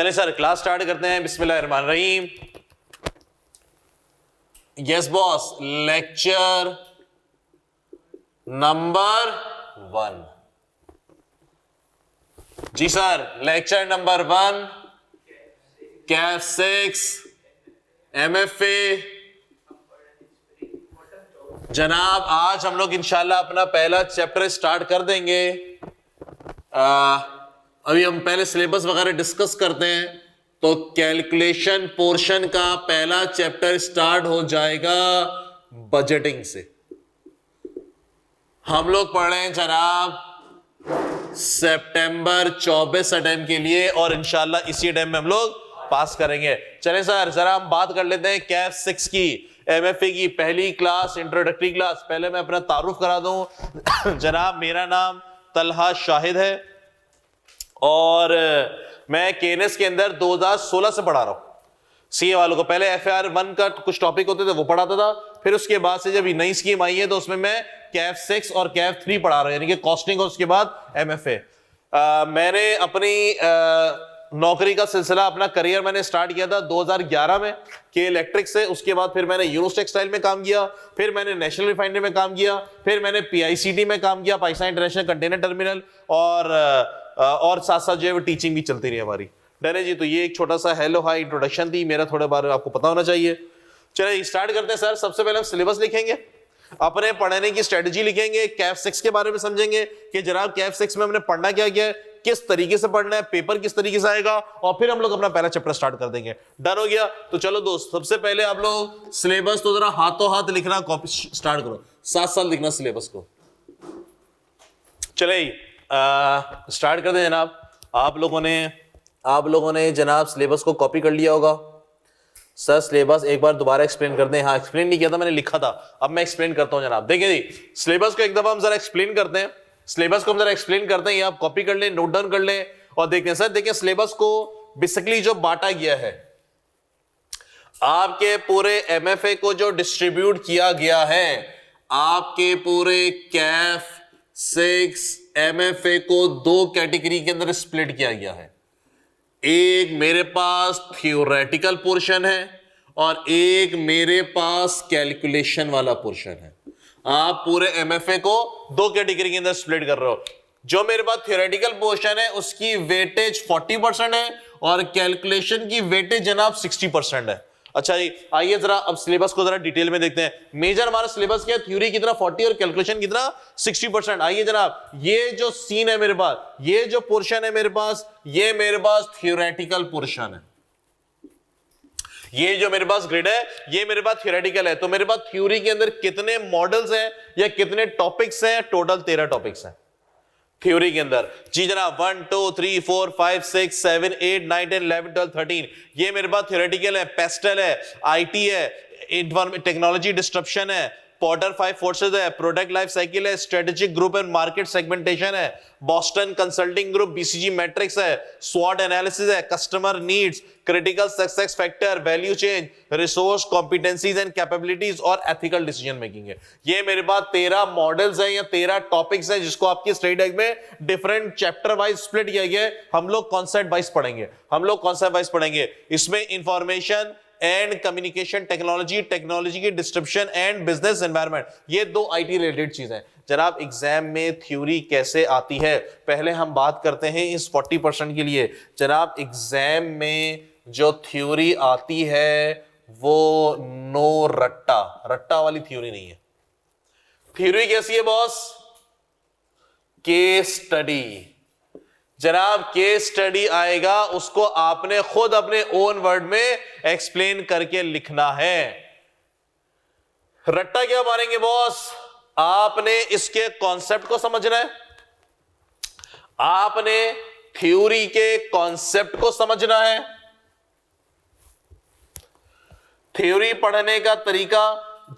चले sir class start करते हैं। बिस्मिल्लाहिर्रहमानिर्रहीम। Yes boss, lecture number 1। जी sir, lecture number 1, CAF 6 MFA। जनाब आज हम लोग इंशाल्लाह अपना पहला चैप्टर स्टार्ट कर देंगे। अभी हम पहले सिलेबस वगैरह डिस्कस करते हैं। तो कैलकुलेशन पोर्शन का पहला चैप्टर स्टार्ट हो जाएगा बजटिंग से। हम लोग पढ़ रहे हैं जनाब सितंबर 24 अटेम्प्ट के लिए और इंशाल्लाह इसी अटेम्प्ट में हम लोग पास करेंगे। चलें सर, जरा हम बात कर लेते हैं कैफ 6 की, MFA की पहली क्लास, इंट्रोडक्टरी क्लास। पहले मैं अपना तारुफ करा दूं। जनाब मेरा नाम तलहा शाहिद है और मैं केएनएस के अंदर 2016 से पढ़ा रहा हूं सीए वालों को। पहले FAR 1 का कुछ टॉपिक होते थे वो पढ़ाता था, फिर उसके बाद से जब नई स्कीम आई है तो उसमें मैं कैफ 6 और कैफ 3 पढ़ा रहा हूं, यानी कि कॉस्टिंग और उसके बाद MFA। मैंने अपनी नौकरी का सिलसिला, अपना करियर मैंने स्टार्ट किया था 2011 में के इलेक्ट्रिक से। उसके बाद फिर मैंने यूनुस टेक्सटाइल में काम किया, फिर मैंने नेशनल रिफाइनरी में काम किया, फिर मैंने PICT में काम किया, पाकिस्तान इंटरनेशनल कंटेनर टर्मिनल, और साथ साथ जो है वो टीचिंग भी चलती रही हमारी। डरे जी, तो ये एक छोटा सा हेलो हाई इंट्रोडक्शन थी, मेरा थोड़े बारे में आपको पता होना चाहिए। चलिए स्टार्ट करते हैं सर। सबसे पहले हम सिलेबस लिखेंगे, अपने पढ़ने की स्ट्रेटजी लिखेंगे, कैफ 6 के बारे में समझेंगे कि जनाब कैफ 6 में हमने पढ़ना क्या क्या है, किस तरीके से पढ़ना है, पेपर किस तरीके से आएगा, और फिर हम लोग अपना पहला चैप्टर स्टार्ट कर देंगे। डन हो गया? तो चलो दोस्त, सबसे पहले आप लोग सिलेबस तो जरा हाथों हाथ लिखना, कॉपी स्टार्ट करो, साथ साथ लिखना सिलेबस को। चले स्टार्ट कर दें जनाब। आप लोगों ने जनाब सिलेबस को कॉपी कर लिया होगा। सर सिलेबस एक बार दोबारा एक्सप्लेन कर दें। हाँ, एक्सप्लेन नहीं किया था, मैंने लिखा था, अब मैं एक्सप्लेन करता हूं जनाब। देखिए जी, सिलेबस को एक दफा हम जरा एक्सप्लेन करते हैं। सिलेबस को हम जरा एक्सप्लेन करते हैं, ये आप कॉपी कर लें, नोट डाउन कर लें और देखें। सर देखिए, सिलेबस को बेसिकली जो बांटा गया है, आपके पूरे MFA को जो डिस्ट्रीब्यूट किया गया है, आपके पूरे कैफ 6 MFA को 2 कैटेगरी के अंदर स्प्लिट किया गया है। एक मेरे पास थियोरेटिकल पोर्शन है और एक मेरे पास कैलकुलेशन वाला पोर्शन है। आप पूरे MFA को 2 कैटेगरी के अंदर स्प्लिट कर रहे हो। जो मेरे पास थियोरेटिकल पोर्शन है उसकी वेटेज 40% है और कैलकुलेशन की वेटेज जनाब 60% है। अच्छा जी, आइए जरा अब सिलेबस को जरा डिटेल में देखते हैं। मेजर हमारा सिलेबस क्या है, थ्योरी कितना 40 और कैलकुलेशन कितना 60%। आइए जनाब, ये जो सीन है मेरे पास, ये जो पोर्शन है मेरे पास, ये मेरे पास थियोरेटिकल पोर्शन है। ये जो मेरे पास ग्रिड है, ये मेरे पास थियोरेटिकल है। तो मेरे पास थ्योरी के अंदर कितने मॉडल्स हैं या कितने टॉपिक्स हैं? टोटल 13 टॉपिक्स हैं थ्योरी के अंदर। जी जनाब, 1 2 3 4 5 6 7 8 9 10 11 12 13 ये मेरे पास थियोरेटिकल है। पेस्टल है, IT है, टेक्नोलॉजी डिस्ट्रप्शन है, पॉटर 5 फोर्सेस है, प्रोडक्ट लाइफ साइकिल है, strategic group and market segmentation है, Boston consulting group, BCG matrix है, स्वॉट एनालिसिस है, customer needs, critical success factor, value chain, resource competencies and capabilities और एथिकल डिसीजन मेकिंग है। ये मेरे पास 13 मॉडल्स हैं या 13 टॉपिक्स हैं, जिसको आपकी स्टडी डायग्राम में डिफरेंट चैप्टर वाइज स्प्लिट किया गया है। हम लोग कॉन्सेप्ट वाइज पढ़ेंगे। इसमें information and communication technology, technology की डिस्ट्रिब्यूशन एंड बिजनेस एनवायरनमेंट, ये 2 IT रिलेटेड चीजें हैं। जनाब एग्जाम में थ्योरी कैसे आती है, पहले हम बात करते हैं इस 40% के लिए। जनाब एग्जाम में जो थ्योरी आती है वो नो रट्टा वाली थ्योरी नहीं है। थ्योरी कैसी है बॉस? Case study. जनाब केस स्टडी आएगा, उसको आपने खुद अपने ओन वर्ड में एक्सप्लेन करके लिखना है। रट्टा क्या मारेंगे बॉस? आपने इसके कॉन्सेप्ट को समझना है, आपने थ्योरी के कॉन्सेप्ट को समझना है। थ्योरी पढ़ने का तरीका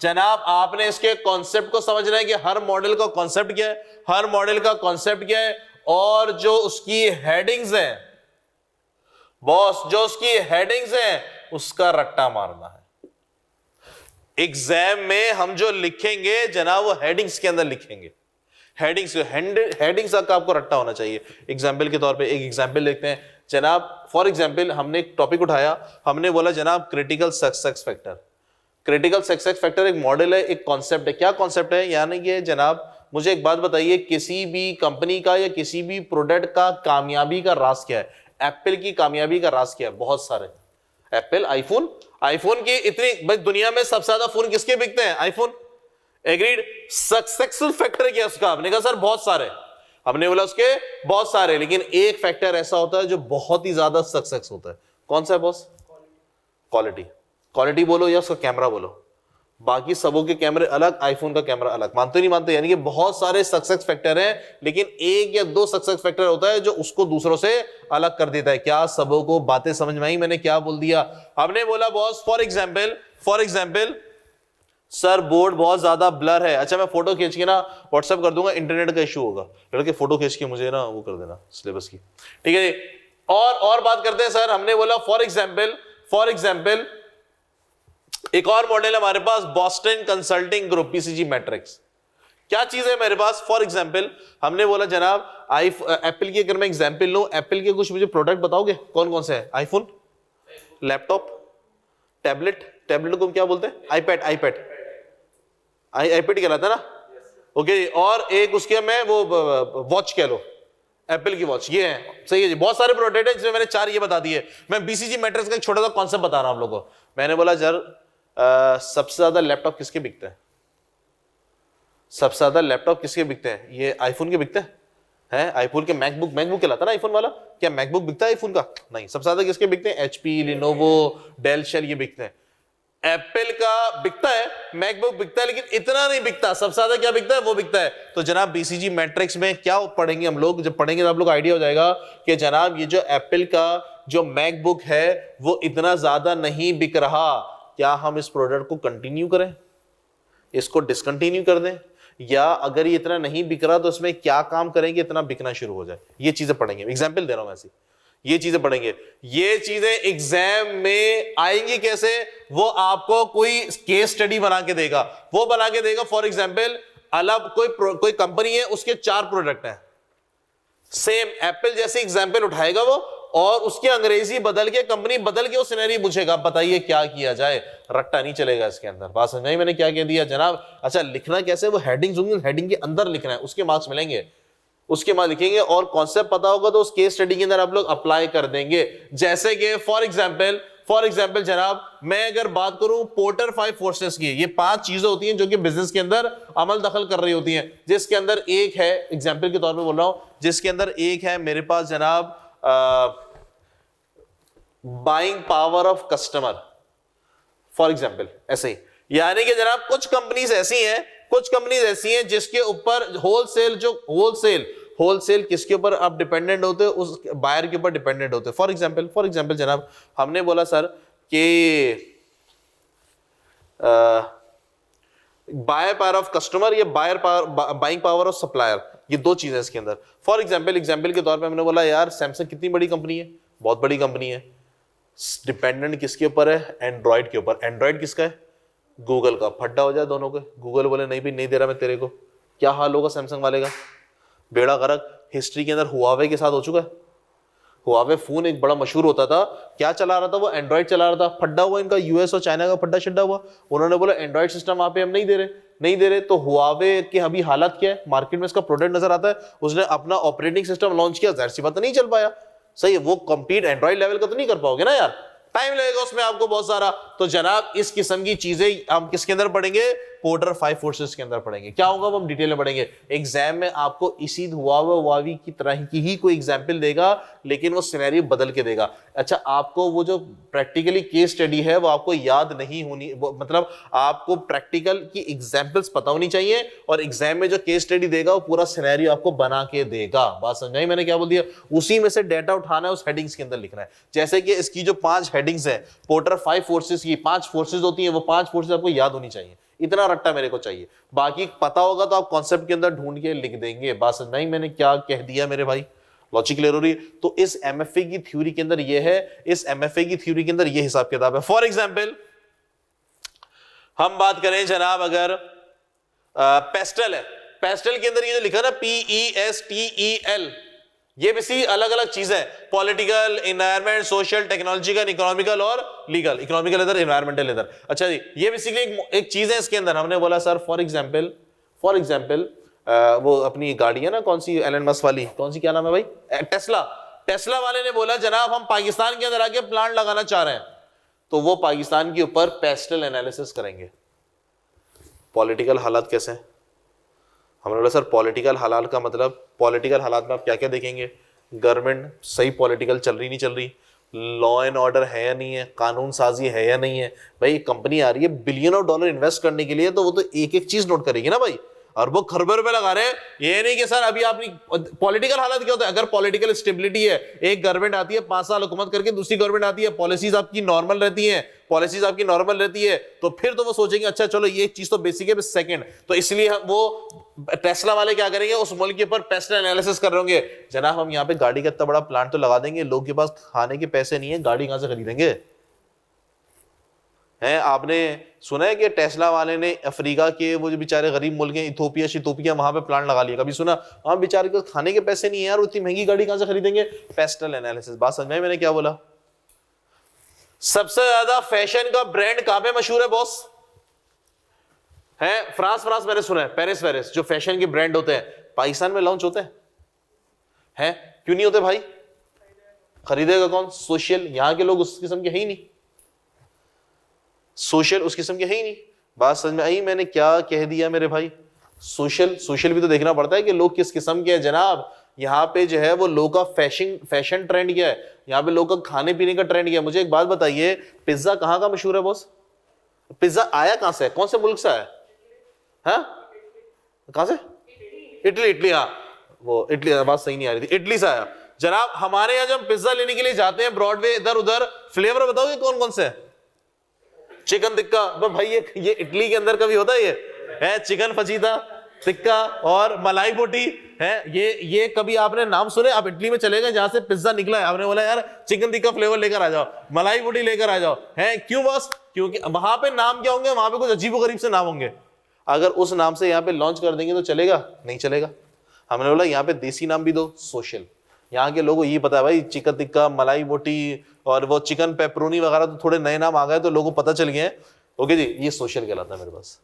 जनाब, आपने इसके कॉन्सेप्ट को समझना है कि हर मॉडल का कॉन्सेप्ट क्या है, और जो उसकी हेडिंग्स हैं बॉस, उसका रट्टा मारना है। एग्जाम में हम जो लिखेंगे जनाब वो हेडिंग्स के अंदर लिखेंगे। हेडिंग्स हेडिंग्स का आपको रट्टा होना चाहिए। एग्जाम्पल के तौर पे एक एग्जाम्पल देखते हैं जनाब। फॉर एग्जाम्पल हमने एक टॉपिक उठाया, हमने बोला जनाब critical success factor. Critical success factor एक मॉडल है, एक कॉन्सेप्ट है। क्या कॉन्सेप्ट है? यानी कि जनाब मुझे एक बात बताइए, किसी भी कंपनी का या किसी भी प्रोडक्ट का कामयाबी का राज क्या है? एप्पल की कामयाबी का राज क्या है? बहुत सारे, एप्पल, आईफोन की इतनी भाई दुनिया में सबसे ज्यादा फोन किसके बिकते हैं? आईफोन। एग्रीड। सक्सेसफुल फैक्टर क्या उसका? आपने कहा सर बहुत सारे, हमने बोला उसके बहुत सारे, लेकिन एक फैक्टर ऐसा होता है जो बहुत ही ज्यादा सक्सेस होता है। कौन सा है बॉस? क्वालिटी। क्वालिटी बोलो या उसका कैमरा बोलो, बाकी सबों के कैमरे अलग, आईफोन का कैमरा अलग। मानते नहीं मानते? यानी कि बहुत सारे सक्सेस फैक्टर हैं, लेकिन एक या दो सक्सेस फैक्टर होता है जो उसको दूसरों से अलग कर देता है। क्या सबों को बातें समझ में आई? मैंने क्या बोल दिया? हमने बोला boss for example sir board बहुत ज्यादा ब्लर है। अच्छा मैं फोटो खींच के ना व्हाट्सएप कर दूंगा, इंटरनेट का इशू होगा, लड़के फोटो खींच के मुझे ना वो कर देना सिलेबस की, ठीक है। और बात करते हैं सर। हमने बोला फॉर एग्जाम्पल एक और मॉडल है हमारे पास, Boston consulting group, BCG matrix. क्या चीज है मेरे पास? फॉर एग्जाम्पल हमने बोला जनाब एप्पल की अगर मैं एग्जाम्पल लूं, एप्पल के कुछ मुझे प्रोडक्ट बताओगे कौन कौन से है? आईफोन, लैपटॉप, टैबलेट को क्या बोलते हैं? आईपैड कहलाता है ना, ओके। और एक उसके मैं वो वॉच कह लो, एप्पल की वॉच, ये है, सही है जी। बहुत सारे प्रोडक्ट है जिसमें मैंने 4 ये बता दिए। मैं बीसीजी मैट्रिक्स का एक छोटा सा कॉन्सेप्ट बता रहा हूं आप लोगों को। मैंने बोला सर सबसे ज्यादा लैपटॉप किसके बिकते हैं? सबसे ज्यादा लैपटॉप किसके बिकते हैं? ये आईफोन के बिकते हैं। आईफोन के मैकबुक कहलाता है ना आईफोन वाला। क्या मैकबुक बिकता है आईफोन का? नहीं। सबसे ज्यादा किसके बिकते हैं? एचपी, लिनोवो, डेल, शेल, ये बिकते हैं। एप्पल का बिकता है, मैकबुक बिकता है, लेकिन इतना नहीं बिकता। सबसे ज्यादा क्या बिकता है? वो बिकता है। तो जनाब बीसीजी मैट्रिक्स में क्या पढ़ेंगे हम लोग? जब पढ़ेंगे तो आप लोग आइडिया हो जाएगा कि जनाब ये जो एप्पल का जो मैकबुक है वो इतना ज्यादा नहीं बिक रहा, क्या हम इस प्रोडक्ट को कंटिन्यू करें, इसको डिसकंटिन्यू कर दें, या अगर ये इतना नहीं बिक रहा तो इसमें क्या काम करेंगे इतना बिकना शुरू हो जाए? ये चीजें पढ़ेंगे। एग्जाम्पल दे रहा हूं ऐसी, ये चीजें पढ़ेंगे। ये चीजें एग्जाम में आएंगी कैसे? वो आपको कोई केस स्टडी बना के देगा। वो बना के देगा फॉर एग्जाम्पल अलग कोई कंपनी है, उसके 4 प्रोडक्ट हैं, सेम एप्पल जैसे एग्जाम्पल उठाएगा वो, और उसकी अंग्रेजी बदल के, कंपनी बदल के वो सिनेरियो पूछेगा, बताइए क्या किया जाए। रट्टा नहीं चलेगा इसके अंदर। बात समझ में? मैंने क्या कह दिया जनाब? अच्छा लिखना कैसे? वो हेडिंग्स होंगी, हेडिंग के अंदर लिखना है, उसके मार्क्स मिलेंगे, उसके बाद लिखेंगे। और कॉन्सेप्ट पता होगा तो उस केस स्टडी के अंदर आप लोग अप्लाई कर देंगे। जैसे कि फॉर एग्जाम्पल जनाब मैं अगर बात करूं पोर्टर 5 फोर्सेस की, ये 5 चीजें होती हैं जो कि बिजनेस के अंदर अमल दखल कर रही होती हैं, जिसके अंदर एक है, एग्जाम्पल के तौर पे बोल रहा हूं, जिसके अंदर एक है मेरे पास जनाब buying power of customer, for example ऐसे ही। यानी कि जनाब कुछ कंपनीज ऐसी हैं जिसके ऊपर होलसेल किसके ऊपर आप डिपेंडेंट होते हो? उस बायर के ऊपर डिपेंडेंट होते हो। फॉर एग्जाम्पल जनाब हमने बोला सर कि बायर पावर ऑफ कस्टमर या बाइंग पावर ऑफ सप्लायर, ये 2 चीजें इसके अंदर। फॉर एग्जाम्पल के तौर पे हमने बोला यार सैमसंग कितनी बड़ी कंपनी है, बहुत बड़ी कंपनी है, डिपेंडेंट किसके ऊपर है? एंड्रॉइड के ऊपर। एंड्रॉइड किसका है? गूगल का। फड्डा हो जाए दोनों के, गूगल बोले नहीं भी नहीं दे रहा मैं तेरे को, क्या हाल होगा सैमसंग वाले का? बेड़ा गर्क। हिस्ट्री के अंदर हुआवे के साथ हो चुका है। हुआवे फोन एक बड़ा मशहूर होता था, क्या चला रहा था वो? एंड्रॉइड चला रहा था। फड्डा हुआ इनका, यूएस और चाइना का फड्डा शड्डा हुआ। उन्होंने बोला एंड्रॉइड सिस्टम वहां पे हम नहीं दे रहे। तो हुआवे के अभी हालत क्या है? मार्केट में इसका प्रोडक्ट नजर आता है, उसने अपना ऑपरेटिंग सिस्टम लॉन्च किया, जाहिर सी बात नहीं चल पाया। सही है, वो कंपीट एंड्रॉइड लेवल का तो नहीं कर पाओगे ना यार, टाइम लगेगा उसमें आपको बहुत सारा। तो जनाब इस किस्म की चीजें हम किसके अंदर पढ़ेंगे? पोर्टर 5 फोर्सेस के अंदर पढ़ेंगे। क्या होगा वो हम डिटेल में पढ़ेंगे। एग्जाम में आपको इसी हुआवी की तरह की ही कोई एग्जाम्पल देगा, लेकिन वो सिनेरियो बदल के देगा। अच्छा आपको वो जो प्रैक्टिकली केस स्टडी है वो आपको याद नहीं होनी, मतलब आपको प्रैक्टिकल की एग्जाम्पल्स पता होनी चाहिए, और एग्जाम में जो केस स्टडी देगा वो पूरा सिनेरियो आपको बना के देगा। बात समझाई मैंने क्या बोल दिया? उसी में से डेटा उठाना है, उस हेडिंग्स के अंदर लिखना है। जैसे कि इसकी जो 5 हेडिंग्स है, पोर्टर 5 फोर्सेस की 5 फोर्सेस होती हैं, वो 5 फोर्सेस आपको याद होनी चाहिए। इतना रट्टा मेरे को चाहिए, बाकी पता होगा तो आप कॉन्सेप्ट के अंदर ढूंढ के लिख देंगे। बात नहीं मैंने क्या कह दिया मेरे भाई? लॉजिक क्लियर हो रही है? तो इस एमएफए की थ्योरी के अंदर ये है, इस एमएफए की थ्योरी के अंदर ये हिसाब किताब है। फॉर एग्जाम्पल हम बात करें जनाब, अगर पेस्टल है, पेस्टल के अंदर ये जो लिखा ना PESTEL, ये भी अलग अलग चीजें, political, environment, social, technological, economical और लीगल। इकोनॉमिकल इधर, एनवायरमेंटल इधर। अच्छा जी, ये बेसिकली एक चीज है इसके अंदर। हमने बोला सर फॉर एग्जाम्पल वो अपनी गाड़ी है ना, कौन सी एलन मस्क वाली, कौन सी, क्या नाम है भाई, टेस्ला वाले ने बोला जनाब हम पाकिस्तान के अंदर आके प्लांट लगाना चाह रहे हैं, तो वो पाकिस्तान के ऊपर पेस्टल एनालिसिस करेंगे। पॉलिटिकल हालात कैसे हैं? हमने बोला सर पॉलिटिकल हालात का मतलब, पॉलिटिकल हालात में आप क्या क्या देखेंगे, गवर्नमेंट सही पॉलिटिकल चल रही नहीं चल रही, लॉ एंड ऑर्डर है या नहीं है, कानून साजी है या नहीं है। भाई कंपनी आ रही है बिलियन ऑफ डॉलर इन्वेस्ट करने के लिए, तो वो तो एक एक चीज नोट करेगी ना भाई, अरबों खरबों रुपए लगा रहे हैं। ये नहीं कि सर अभी आपने, पॉलिटिकल हालत क्या होता है, अगर पॉलिटिकल स्टेबिलिटी है, एक गवर्नमेंट आती है 5 साल हुकूमत करके, दूसरी गवर्नमेंट आती है, पॉलिसीज आपकी नॉर्मल रहती है, तो फिर तो वो सोचेंगे अच्छा चलो ये चीज तो बेसिक है, सेकंड। तो इसलिए वो टेस्ला वाले क्या करेंगे, उस मुल्क के ऊपर पेस्टल एनालिसिस कर रहे होंगे, जनाब हम यहाँ पे गाड़ी का इतना बड़ा प्लांट तो लगा देंगे, लोग के पास खाने के पैसे नहीं है, गाड़ी कहां से खरीदेंगे हैं। आपने सुना है कि टेस्ला वाले ने अफ्रीका के वो जो बेचारे गरीब मुल्क हैं, इथोपिया वहां पे प्लांट लगा लिया, कभी सुना? हाँ, बेचारे को खाने के पैसे नहीं है यार, उतनी महंगी गाड़ी कहां से खरीदेंगे। पेस्टल एनालिसिस, बात समझ में मैंने क्या बोला? सबसे ज्यादा फैशन का ब्रांड कहां पे मशहूर है बॉस? है फ्रांस मैंने सुना है, पेरिस जो फैशन के ब्रांड होते हैं पाकिस्तान में लॉन्च होते हैं। क्यों नहीं होते भाई? खरीदेगा कौन? सोशल, यहां के लोग उस किस्म के है ही नहीं, सोशल उस किस्म के है ही नहीं। बात समझ में आई मैंने क्या कह दिया मेरे भाई? सोशल भी तो देखना पड़ता है कि लोग किस किस्म के हैं जनाब। यहाँ पे जो है वो लोग का फैशन ट्रेंड क्या है, यहाँ पे लोग का खाने पीने का ट्रेंड क्या है। मुझे एक बात बताइए, पिज्जा कहाँ का मशहूर है बॉस? पिज्जा आया कहां से, कौन से मुल्क से आया? हाँ, कहां से? इटली। हाँ, वो इटली, बात सही नहीं आ रही थी, इटली से आया जनाब। हमारे यहाँ जब पिज्जा लेने के लिए जाते हैं ब्रॉडवे इधर उधर, फ्लेवर बताओगे कौन कौन से? चिकन टिक्का। भाई ये इटली के अंदर कभी होता है? ये है चिकन फजीता टिक्का और मलाई बोटी है। ये कभी आपने नाम सुने? आप इटली में चले गए जहां से पिज्जा निकला है, आपने बोला यार चिकन टिक्का फ्लेवर लेकर आ जाओ, मलाई बोटी लेकर आ जाओ, है क्यों बॉस? क्योंकि वहां पे नाम क्या होंगे, वहां पे कुछ अजीबोगरीब से नाम होंगे। अगर उस नाम से यहाँ पे लॉन्च कर देंगे तो चलेगा? नहीं चलेगा। हमने बोला यहाँ पे देसी नाम भी दो, सोशल। यहाँ के लोगों को ये पता है भाई, चिकन टिक्का, मलाई बोटी और वो चिकन पेपरोनी वगैरह तो थोड़े नए नाम आ गए तो लोगों को पता चल गए। ओके जी, ये सोशल कहलाता है मेरे पास।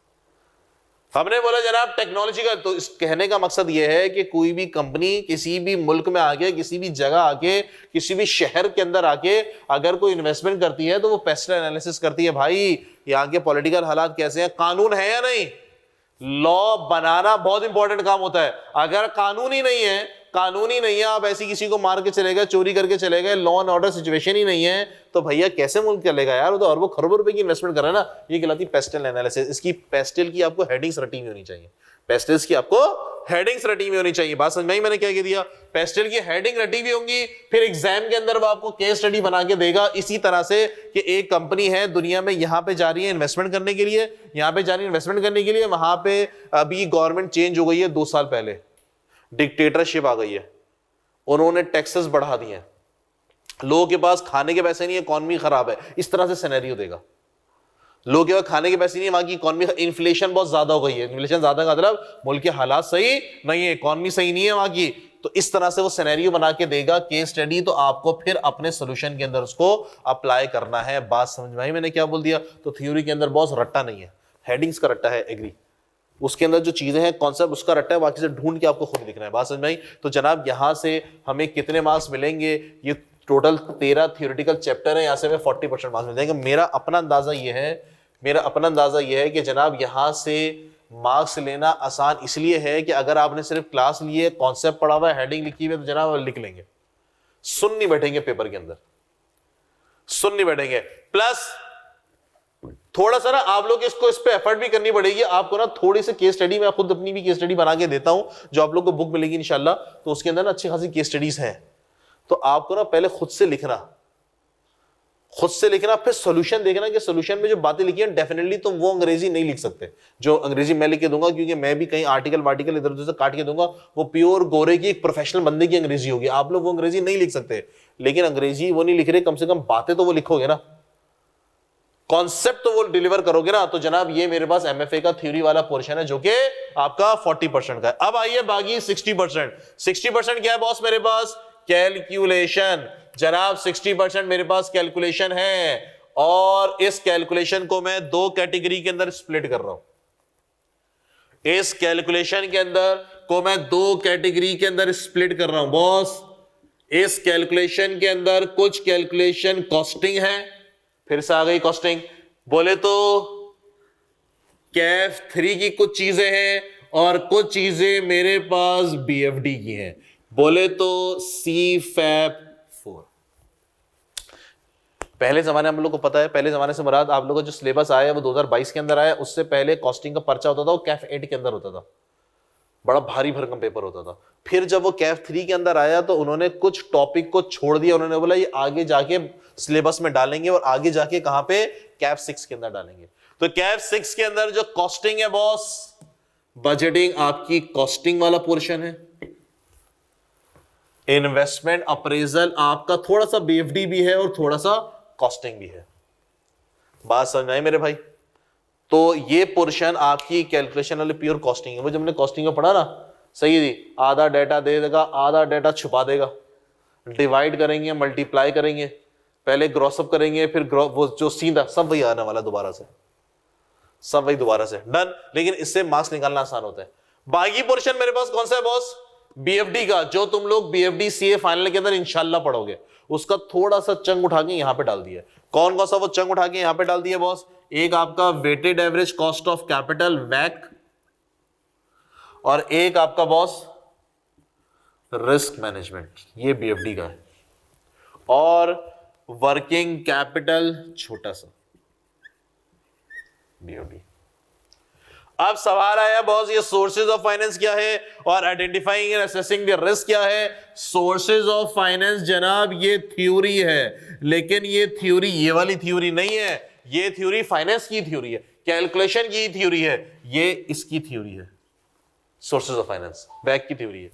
हमने बोला जनाब टेक्नोलॉजी का, तो इस कहने का मकसद ये है कि कोई भी कंपनी किसी भी मुल्क में आके, किसी भी जगह आके, किसी भी शहर के अंदर आके अगर कोई इन्वेस्टमेंट करती है तो वो पेस्टल एनालिसिस करती है। भाई यहाँ के पॉलिटिकल हालात कैसे हैं, कानून है या नहीं। लॉ बनाना बहुत इंपॉर्टेंट काम होता है। अगर कानून ही नहीं है, आप ऐसी किसी को मार के चले गए, चोरी करके चले गए, लॉ एंड ऑर्डर सिचुएशन ही नहीं है, तो भैया कैसे मुल्क चलेगा यार? वो तो अरबों खरबों रुपए की इन्वेस्टमेंट कर रहे हैं ना। ये कहलाती है पेस्टल एनालिसिस। इसकी पेस्टल की आपको हेडिंग्स रटी हुई होनी चाहिए, पेस्टल्स की आपको हेडिंग्स रटी हुई होनी चाहिए। बात समझ में आई मैंने क्या कह दिया? पेस्टल की हेडिंग रटी हुई होंगी, फिर एग्जाम के अंदर वो आपको केस स्टडी बना के देगा इसी तरह से कि एक कंपनी है दुनिया में, यहां पे जा रही है इन्वेस्टमेंट करने के लिए, वहां पे अभी गवर्नमेंट चेंज हो गई है 2 साल पहले, डिक्टेटरशिप आ गई है, उन्होंने टैक्सेस बढ़ा दिए हैं, लोगों के पास खाने के पैसे नहीं है, इकॉनमी खराब है, इस तरह से सिनेरियो देगा। लोगों के पास खाने के पैसे नहीं है, वहां की इकॉनमी, इन्फ्लेशन बहुत ज्यादा हो गई है। इन्फ्लेशन ज्यादा का मतलब मुल्क के हालात सही नहीं है, इकॉनमी सही नहीं है वहां की, तो इस तरह से वो सिनेरियो बना के देगा केस स्टडी, तो आपको फिर अपने सोल्यूशन के अंदर उसको अप्लाई करना है। बात समझ में आई मैंने क्या बोल दिया? तो थ्योरी के अंदर बहुत रट्टा नहीं है, हेडिंग्स का रट्टा है, एग्री। उसके अंदर जो चीजें हैं, कॉन्सेप्ट उसका रट्टा है, बाकी से ढूंढ के आपको खुद लिखना है। बात समझ में आई? तो जनाब यहां से हमें कितने मार्क्स मिलेंगे? ये टोटल 13 थियोरेटिकल चैप्टर है, यहां से हमें 40% मार्क्स मिल जाएंगे। मेरा अपना अंदाजा यह है कि जनाब यहां से मार्क्स लेना आसान इसलिए है कि अगर आपने सिर्फ क्लास ली है, कॉन्सेप्ट पढ़ा हुआ है, हेडिंग लिखी हुई है, तो जनाब लिख लेंगे, सुन नहीं बैठेंगे पेपर के अंदर, सुन नहीं बैठेंगे। प्लस थोड़ा सा ना आप लोग इसको, इस पे एफर्ट भी करनी पड़ेगी आपको ना, थोड़ी सी केस स्टडी, मैं खुद अपनी भी केस स्टडी बना के देता हूं, जो आप लोग को बुक मिलेगी इंशाल्लाह, तो उसके अंदर ना अच्छी खासी केस स्टडीज हैं। तो आपको ना पहले खुद से लिखना, फिर सोल्यूशन देखना कि सोल्यूशन में जो बातें लिखी हैं डेफिनेटली तुम वो अंग्रेजी नहीं लिख सकते जो अंग्रेजी मैं लिख के दूंगा, क्योंकि मैं भी कहीं आर्टिकल इधर उधर से काट के दूंगा, वो प्योर गोरे की एक प्रोफेशनल बंदे की अंग्रेजी होगी, आप लोग वो अंग्रेजी नहीं लिख सकते। लेकिन अंग्रेजी वो नहीं लिख रहे, कम से कम बातें तो वो लिखोगे ना, कॉन्सेप्ट तो वो डिलीवर करोगे ना, तो जनाब ये मेरे पास एमएफए का थ्योरी वाला पोर्शन है जो कि आपका 40% का है। अब आइए बाकी 60%। 60% क्या है बॉस मेरे पास? कैलकुलेशन। जनाब 60% मेरे पास कैलकुलेशन है, और इस कैलकुलेशन को मैं दो कैटेगरी के अंदर स्प्लिट कर रहा हूं। इस कैलकुलेशन के अंदर को मैं दो कैटेगरी के अंदर स्प्लिट कर रहा हूं बॉस। इस कैलकुलेशन के अंदर कुछ कैलकुलेशन कॉस्टिंग है, फिर से आ गई कॉस्टिंग, बोले तो कैफ 3 की कुछ चीजें हैं और कुछ चीजें मेरे पास बीएफडी की हैं, बोले तो CFAP 4। पहले जमाने हम लोग को पता है, पहले जमाने से मुराद आप लोगों का जो सिलेबस आया है वो 2022 के अंदर आया, उससे पहले कॉस्टिंग का पर्चा होता था वो कैफ 8 के अंदर होता था, बड़ा भारी भरकम पेपर होता था। फिर जब वो कैफ 3 के अंदर आया तो उन्होंने कुछ टॉपिक को छोड़ दिया, उन्होंने बोला ये आगे जाके सिलेबस में डालेंगे और आगे जाके कहां पे? कैफ 6 के अंदर डालेंगे। तो कैफ 6 के अंदर जो कॉस्टिंग है बॉस, बजटिंग आपकी कॉस्टिंग वाला पोर्शन है, इन्वेस्टमेंट अप्रेजल आपका थोड़ा सा बीएफडी भी है और थोड़ा सा कॉस्टिंग भी है। बात समझ में आई मेरे भाई? तो ये पोर्शन आपकी कैलकुलेशन वाली प्योर कॉस्टिंग है। वो जब हमने कॉस्टिंग में पढ़ा ना, सही जी, आधा डाटा दे देगा, आधा डाटा छुपा देगा, डिवाइड करेंगे, मल्टीप्लाई करेंगे, पहले ग्रॉसअप करेंगे, फिर वो जो सीधा सब वही आने वाला दोबारा से, सब वही दोबारा से डन। लेकिन इससे मार्क्स निकालना आसान होता है। बाकी पोर्शन मेरे पास कौन सा है बॉस? बीएफडी का, जो तुम लोग बीएफडी सीए फाइनल के अंदर इंशाल्लाह पढ़ोगे, उसका थोड़ा सा चंग उठा के यहां पे डाल दिया। कौन कौन सा वो चंग उठा के यहां पे डाल दिया बॉस? एक आपका weighted average cost of capital वैक, और एक आपका बॉस रिस्क मैनेजमेंट, ये बीएफडी का है, और वर्किंग कैपिटल छोटा सा बीएफडी। अब सवाल आया बॉस ये सोर्सेज ऑफ फाइनेंस क्या है और identifying and assessing the risk क्या है? सोर्सेज ऑफ फाइनेंस जनाब ये थ्योरी है, लेकिन ये थ्योरी ये वाली थ्योरी नहीं है, ये थ्योरी फाइनेंस की थ्योरी है, कैलकुलेशन की थ्योरी है, ये इसकी थ्योरी है, सोर्सेज ऑफ फाइनेंस बैक की थ्योरी है।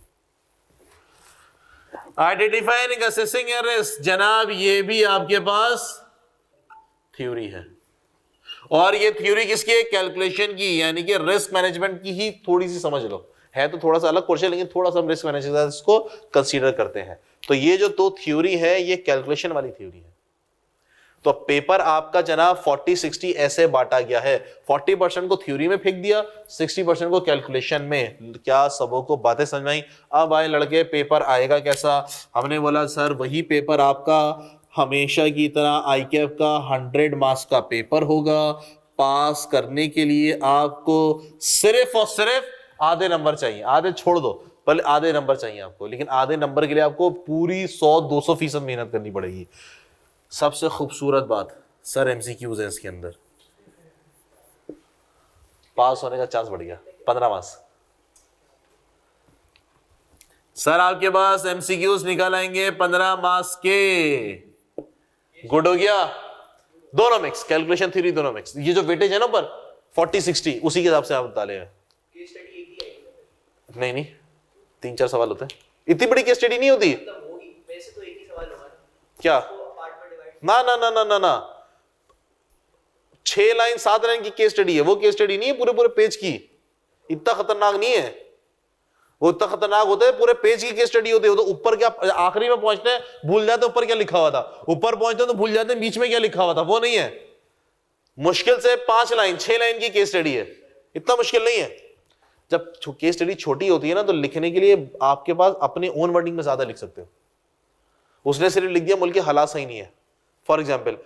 आइडेंटिफाइंग असेसिंग एंड रिस्क जनाब ये भी आपके पास थ्योरी है, और ये थ्योरी किसकी है? कैलकुलेशन की, यानी कि रिस्क मैनेजमेंट की ही थोड़ी सी समझ लो, है तो थोड़ा सा अलग पोर्शन, लेकिन थोड़ा सा हम रिस्क मैनेजमेंट इसको कंसीडर करते हैं। तो ये जो दो थ्योरी है ये कैलकुलेशन वाली थ्योरी है। तो पेपर आपका जनाब 40-60 ऐसे बांटा गया है, 40% को थ्योरी में फेंक दिया, 60% को कैलकुलेशन में। क्या सबों को बातें समझ में आई? अब आए लड़के, पेपर आएगा कैसा? हमने बोला सर वही पेपर आपका हमेशा की तरह आईकेएफ का 100 मार्क्स का पेपर होगा। पास करने के लिए आपको सिर्फ और सिर्फ आधे नंबर चाहिए, आधे छोड़ दो, पहले आधे नंबर चाहिए आपको, लेकिन आधे नंबर के लिए आपको पूरी 100-200% मेहनत करनी पड़ेगी। सबसे खूबसूरत बात सर एमसीक्यूज है इसके अंदर, पास होने का चांस बढ़ गया 15 मार्क्स। सर आपके पास एमसीक्यूज निकल आएंगे 15 मार्क्स के, गुड हो गया। दोनों मिक्स, कैलकुलेशन थ्योरी दोनों मिक्स। ये जो वेटेज है ना ऊपर 40-60 उसी के हिसाब से आप डाले हैं। नहीं 3-4 सवाल होते हैं, इतनी बड़ी केस स्टडी नहीं होती। क्या ना ना ना ना ना ना 6 लाइन 7 लाइन की केस स्टडी है, वो केस स्टडी नहीं है पूरे पूरे पेज की। इतना खतरनाक नहीं है वो, इतना खतरनाक होता है पूरे पेज की केस स्टडी होती है। तो ऊपर क्या आखिरी में पहुंचते हैं भूल जाते हैं ऊपर क्या लिखा हुआ था, ऊपर पहुंचते हैं तो भूल जाते हैं बीच में क्या लिखा हुआ था, वो नहीं है। मुश्किल से 5 लाइन 6 लाइन की केस स्टडी है, इतना मुश्किल नहीं है। जब केस स्टडी छोटी होती है ना तो लिखने के लिए आपके पास अपने ओन वर्डिंग में ज्यादा लिख सकते हो। उसने सिर्फ लिख दिया मुल्क के हालात सही नहीं है, फॉर एग्जाम्पल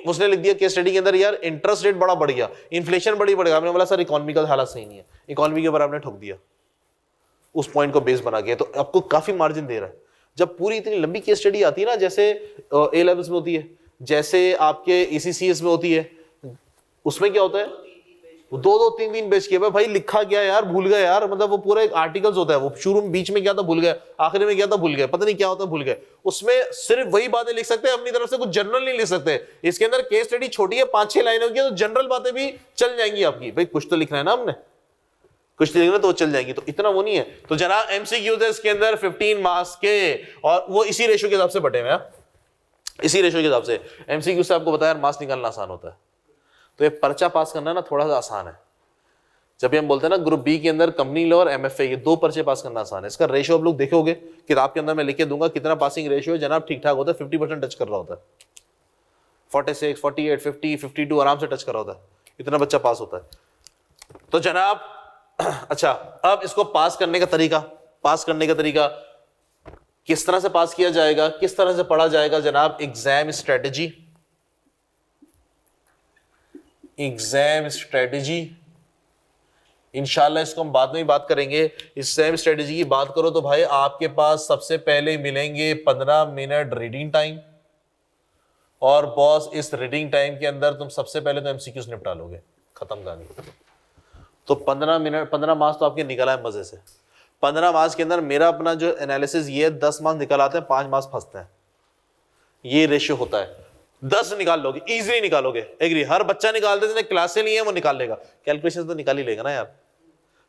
उसने लिख दिया केस स्टडी के अंदर यार इंटरेस्ट रेट बड़ा बढ़ गया, इन्फ्लेशन बड़ी बढ़ गया, आपने बोला सर इकोनॉमी का हालात सही नहीं है, इकोनॉमी के ऊपर आपने ठोक दिया, उस पॉइंट को बेस बना के, तो आपको काफी मार्जिन दे रहा है। जब पूरी इतनी लंबी केस स्टडी आती है ना, जैसे ए लेवल्स में होती है, जैसे आपके एसीसीएस में होती है, उसमें क्या होता है 2-2, 3-3 पेज के भाई लिखा गया यार भूल गए यार, मतलब वो पूरा एक आर्टिकल्स होता है, वो शुरू में बीच में क्या था भूल गए, आखिरी में क्या था भूल गए, पता नहीं क्या होता भूल गए। उसमें सिर्फ वही बातें लिख सकते हैं, अपनी तरफ से कुछ जनरल नहीं लिख सकते। इसके अंदर केस स्टडी छोटी है 5-6 लाइनों की, तो जनरल बातें भी चल जाएंगी आपकी। भाई कुछ तो लिखना है ना हमने, कुछ लिखना तो चल जाएगी, तो इतना वो नहीं है। तो जनाब एमसीक्यूज है इसके अंदर 15 मार्क्स के, और वो इसी रेशियो के हिसाब से बटे हुए हैं, इसी रेशियो के हिसाब से। एमसीक्यू से आपको बताया मार्क्स निकालना आसान होता है, तो ये पर्चा पास करना ना थोड़ा सा आसान है। जब भी हम बोलते हैं ना ग्रुप बी के अंदर कंपनी लॉ और एमएफए, ये 2 पर्चे पास करना आसान है। इसका रेशियो आप लोग देखोगे किताब के अंदर मैं लिख के दूंगा कितना पासिंग रेशियो है जनाब, ठीक ठाक होता है, 50% टच कर रहा होता है, 46, 48, 50, 52 आराम से टच कर रहा होता है, इतना बच्चा पास होता है। तो जनाब अच्छा, अब इसको पास करने का तरीका किस तरह से पास किया जाएगा, किस तरह से पढ़ा जाएगा जनाब? एग्जाम स्ट्रेटेजी इंशाल्लाह इसको हम बाद में ही बात करेंगे। एग्जाम स्ट्रेटेजी की बात करो तो भाई आपके पास सबसे पहले मिलेंगे 15 मिनट रीडिंग टाइम, और बॉस इस रीडिंग टाइम के अंदर तुम सबसे पहले तो एमसीक्यूज निपटा लोगे, खत्म कहानी। तो 15 मार्क्स तो आपके निकल आए मजे से। 15 मार्क्स के अंदर मेरा अपना जो एनालिसिस ये है, 10 मार्क्स निकल आते हैं, 5 मार्क्स फंसते हैं, ये रेशियो होता है। 10 निकाल लोगे, इजीली निकालोगे, एग्री? हर बच्चा निकालते जिसने क्लास से नहीं है वो निकाल लेगा, कैलकुलेशन तो निकाल ही लेगा ना यार,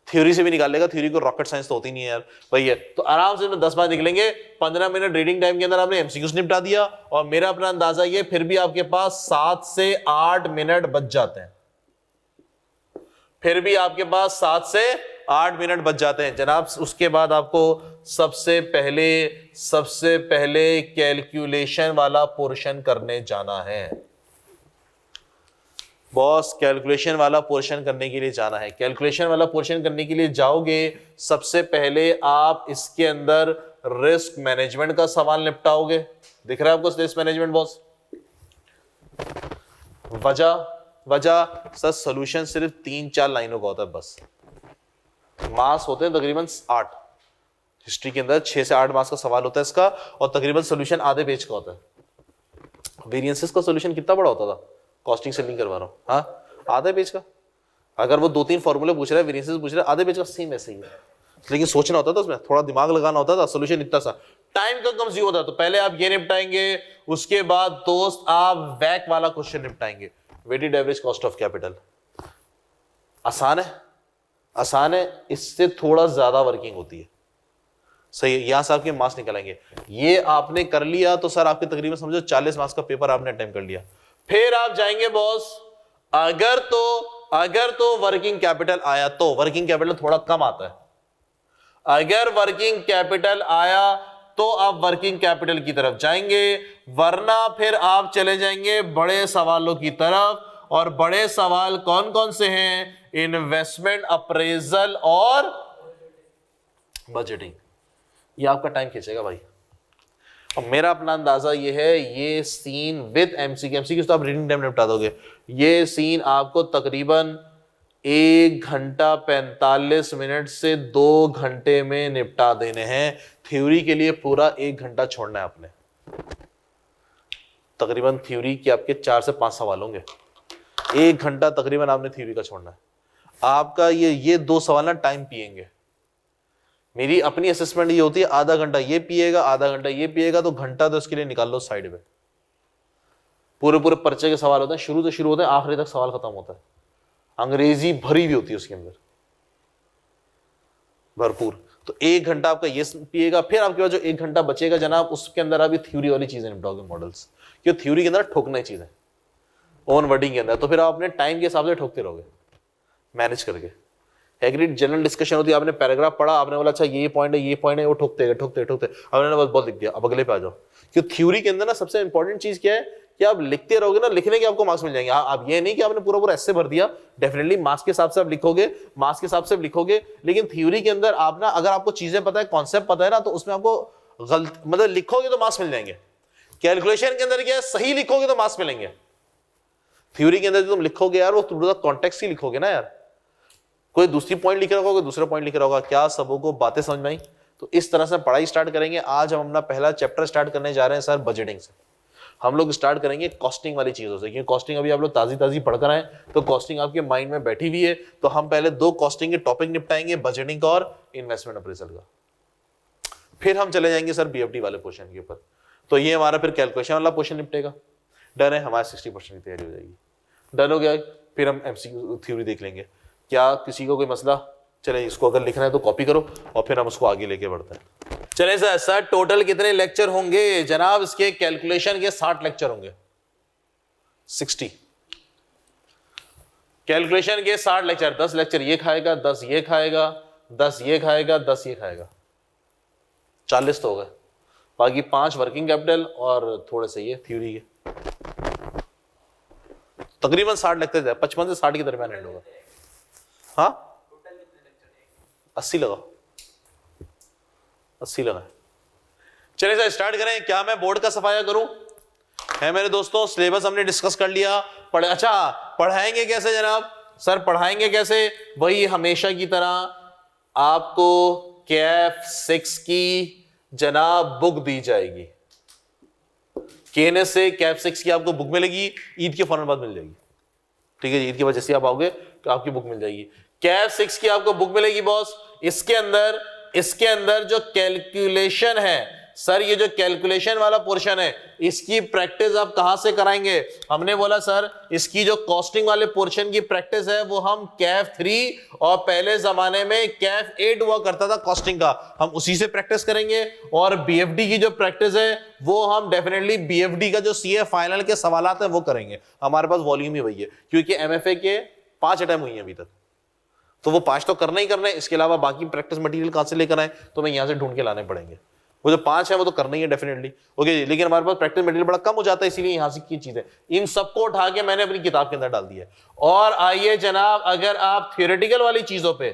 थ्योरी से भी निकाल लेगा, थ्योरी को रॉकेट साइंस तो होती नहीं है यार वही है। तो आराम से 10 मार्क्स निकलेंगे। 15 मिनट रीडिंग टाइम के अंदर आपने एमसीक्यूज निपटा दिया, और मेरा अपना अंदाजा ये फिर भी आपके पास 7 से 8 मिनट बच जाते हैं, फिर भी आपके पास 7 से 8 मिनट बच जाते हैं जनाब। उसके बाद आपको सबसे पहले कैलकुलेशन वाला पोर्शन करने जाना है बॉस, कैलकुलेशन वाला पोर्शन करने के लिए जाना है। कैलकुलेशन वाला पोर्शन करने के लिए जाओगे, सबसे पहले आप इसके अंदर रिस्क मैनेजमेंट का सवाल निपटाओगे। दिख रहा है आपको रिस्क मैनेजमेंट बॉस? वजह सर सॉल्यूशन सिर्फ 3-4 लाइनों का होता है बस, मार्क्स होते हैं तकरीबन 8, हिस्ट्री के अंदर 6 से 8 मार्क्स का सवाल होता है इसका, और तकरीबन सॉल्यूशन आधे पेज का होता है। वेरिएंसेस का सॉल्यूशन कितना बड़ा होता था? कॉस्टिंग से लिंक करवा रहा हूं, हाँ, आधे पेज का। अगर वो 2-3 फॉर्मूले पूछ रहा है, वेरिएंसेस पूछ रहा है, आधे पेज का, सेम ऐसे ही है, लेकिन सोचना होता था उसमें, थोड़ा दिमाग लगाना होता था, सॉल्यूशन इतना सा, टाइम का कंज्यूम होता था। तो पहले आप ये निपटाएंगे, उसके बाद दोस्त आप वैक वाला क्वेश्चन निपटाएंगे, weighted average cost of capital. आसान है, इससे थोड़ा ज्यादा वर्किंग होती है, सही है। यहां से आपके मार्क्स निकलेंगे। ये आपने कर लिया तो सर आपके तकरीबन समझो 40 मार्क्स का पेपर आपने अटेम्प्ट कर लिया। फिर आप जाएंगे बॉस, अगर तो वर्किंग कैपिटल आया, तो वर्किंग कैपिटल थोड़ा कम आता है, अगर वर्किंग कैपिटल आया तो आप वर्किंग कैपिटल की तरफ जाएंगे, वरना फिर आप चले जाएंगे बड़े सवालों की तरफ। और बड़े सवाल कौन कौन से हैं? इन्वेस्टमेंट अप्रेजल और बजटिंग। ये आपका टाइम खींचेगा भाई। अब मेरा अपना अंदाजा ये है, ये सीन विद एमसीक्यू तो आप रीडिंग टाइम निपटा दोगे, ये सीन आपको तकरीबन 1 घंटा 45 मिनट से 2 घंटे में निपटा देने हैं। थ्योरी के लिए पूरा 1 घंटा छोड़ना है आपने। तकरीबन थ्योरी के आपके 4 से 5 सवाल होंगे, 1 घंटा तकरीबन आपने थ्योरी का छोड़ना है। आपका ये 2 सवाल ना टाइम पिएंगे। मेरी अपनी असेसमेंट ये होती है, आधा घंटा ये पिएगा, आधा घंटा ये पिएगा, तो घंटा तो इसके लिए निकाल लो साइड में। पूरे पर्चे के सवाल होते हैं, शुरू से शुरू होते हैं, आखिरी तक सवाल खत्म होता है। अंग्रेजी भरी हुई होती है उसके अंदर भरपूर। तो 1 घंटा आपका ये पिएगा, फिर आपके पास जो 1 घंटा बचेगा जनाब, उसके अंदर आप थ्योरी वाली चीजें निपटाओगे, मॉडल्स, क्योंकि थ्योरी के अंदर ठोकना ही चीजें ओन वर्डिंग के अंदर, तो फिर आप अपने टाइम के हिसाब से ठोकते रहोगे मैनेज करके। एग्रीड जनरल डिस्कशन होती है, आपने पैराग्राफ पढ़ा, आपने बोला अच्छा ये पॉइंट है, वो ठोकते आपने बस बहुत लिख दिया, अब अगले पे आ जाओ। क्योंकि थ्योरी के अंदर ना सबसे इंपॉर्टेंट चीज क्या है कि आप लिखते रहोगे ना, लिखने के आपको मार्क्स मिल जाएंगे। आप ये नहीं कि आपने पूरा ऐसे भर दिया, डेफिनेटली मार्क्स के हिसाब से आप लिखोगे, लेकिन थ्योरी के अंदर आप ना, अगर आपको चीजें पता है, कॉन्सेप्ट पता है ना, तो उसमें आपको मतलब लिखोगे तो मार्क्स मिल जाएंगे। कैलकुलेशन के अंदर क्या है, सही लिखोगे तो मार्क्स मिलेंगे। थ्योरी के अंदर जो तुम लिखोगे यार, वो पूरा कॉन्टेक्स्ट ही लिखोगे ना यार, कोई दूसरी पॉइंट लिख रहा होगा, कोई दूसरा पॉइंट लिख रहा होगा। क्या सबों को बातें समझ में आई? तो इस तरह से पढ़ाई स्टार्ट करेंगे। आज हम अपना पहला चैप्टर स्टार्ट करने जा रहे हैं सर बजटिंग से। हम लोग स्टार्ट करेंगे कॉस्टिंग वाली चीजों से, क्योंकि कॉस्टिंग अभी आप लोग ताजी पढ़कर आए, तो कॉस्टिंग आपके माइंड में बैठी हुई है। तो हम पहले 2 कॉस्टिंग के टॉपिक निपटाएंगे, बजटिंग का और इन्वेस्टमेंट अप्रेजल का। फिर हम चले जाएंगे सर बीएफडी वाले पोर्शन के ऊपर। तो ये हमारा फिर कैलकुलेशन वाला पोर्शन निपटेगा। डन है, हमारे 60% की तैयारी हो जाएगी। डन हो गया, फिर हम एमसीक्यू थ्योरी देख लेंगे। क्या किसी को कोई मसला? चले, इसको अगर लिखना है तो कॉपी करो और फिर हम उसको आगे लेके बढ़ते हैं। चले सर टोटल कितने लेक्चर होंगे जनाब? इसके कैलकुलेशन के 60 लेक्चर होंगे, 60। कैलकुलेशन के 60 लेक्चर, 10 लेक्चर ये खाएगा, 10 ये खाएगा, 10 ये खाएगा, 10 ये खाएगा, 40 तो हो गए। बाकी 5 वर्किंग कैपिटल और थोड़े से ये थ्योरी के, तकरीबन 60 लेक्चर है, 55 से 60 के दरमियान एंड होगा। हाँ 80 लगाओ, 80 लगाए। चलिए सर स्टार्ट करें। क्या मैं बोर्ड का सफाया करूं? है मेरे दोस्तों, सिलेबस हमने डिस्कस कर लिया। अच्छा पढ़ाएंगे कैसे जनाब? सर पढ़ाएंगे कैसे? वही हमेशा की तरह आपको कैफ 6 की जनाब बुक दी जाएगी। केने से कैफ 6 की आपको बुक मिलेगी, ईद के फौरन बाद मिल जाएगी। ठीक है जी, ईद की वजह से आप आओगे तो आपकी बुक मिल जाएगी। कैफ 6 की आपको बुक मिलेगी बॉस। इसके अंदर जो कैलकुलेशन है सर, ये जो कैलकुलेशन वाला पोर्शन है इसकी प्रैक्टिस आप कहां से कराएंगे? हमने बोला सर इसकी जो कॉस्टिंग वाले पोर्शन की प्रैक्टिस है वो हम कैफ 3 और पहले जमाने में कैफ 8 हुआ करता था कॉस्टिंग का, हम उसी से प्रैक्टिस करेंगे। और बीएफडी की जो प्रैक्टिस है वो हम डेफिनेटली बीएफडी का जो सीए फाइनल के सवालात है वो करेंगे। हमारे पास वॉल्यूम ही वही है, क्योंकि एमएफए के 5 अटेम्प्ट हुई हैं अभी तक, तो वो 5 तो करना ही करना है। इसके अलावा बाकी प्रैक्टिस मटेरियल कहां से लेकर आए? तो मैं यहां से ढूंढ के लाने पड़ेंगे। वो जो 5 है वो तो करना ही है डेफिनेटली, ओके जी। लेकिन हमारे पास प्रैक्टिस मटेरियल बड़ा कम हो जाता है, इसीलिए यहां से की चीजें इन सबको उठा के मैंने अपनी किताब के अंदर डाल दिया है। और आइए जनाब, अगर आप थियोरेटिकल वाली चीजों पे,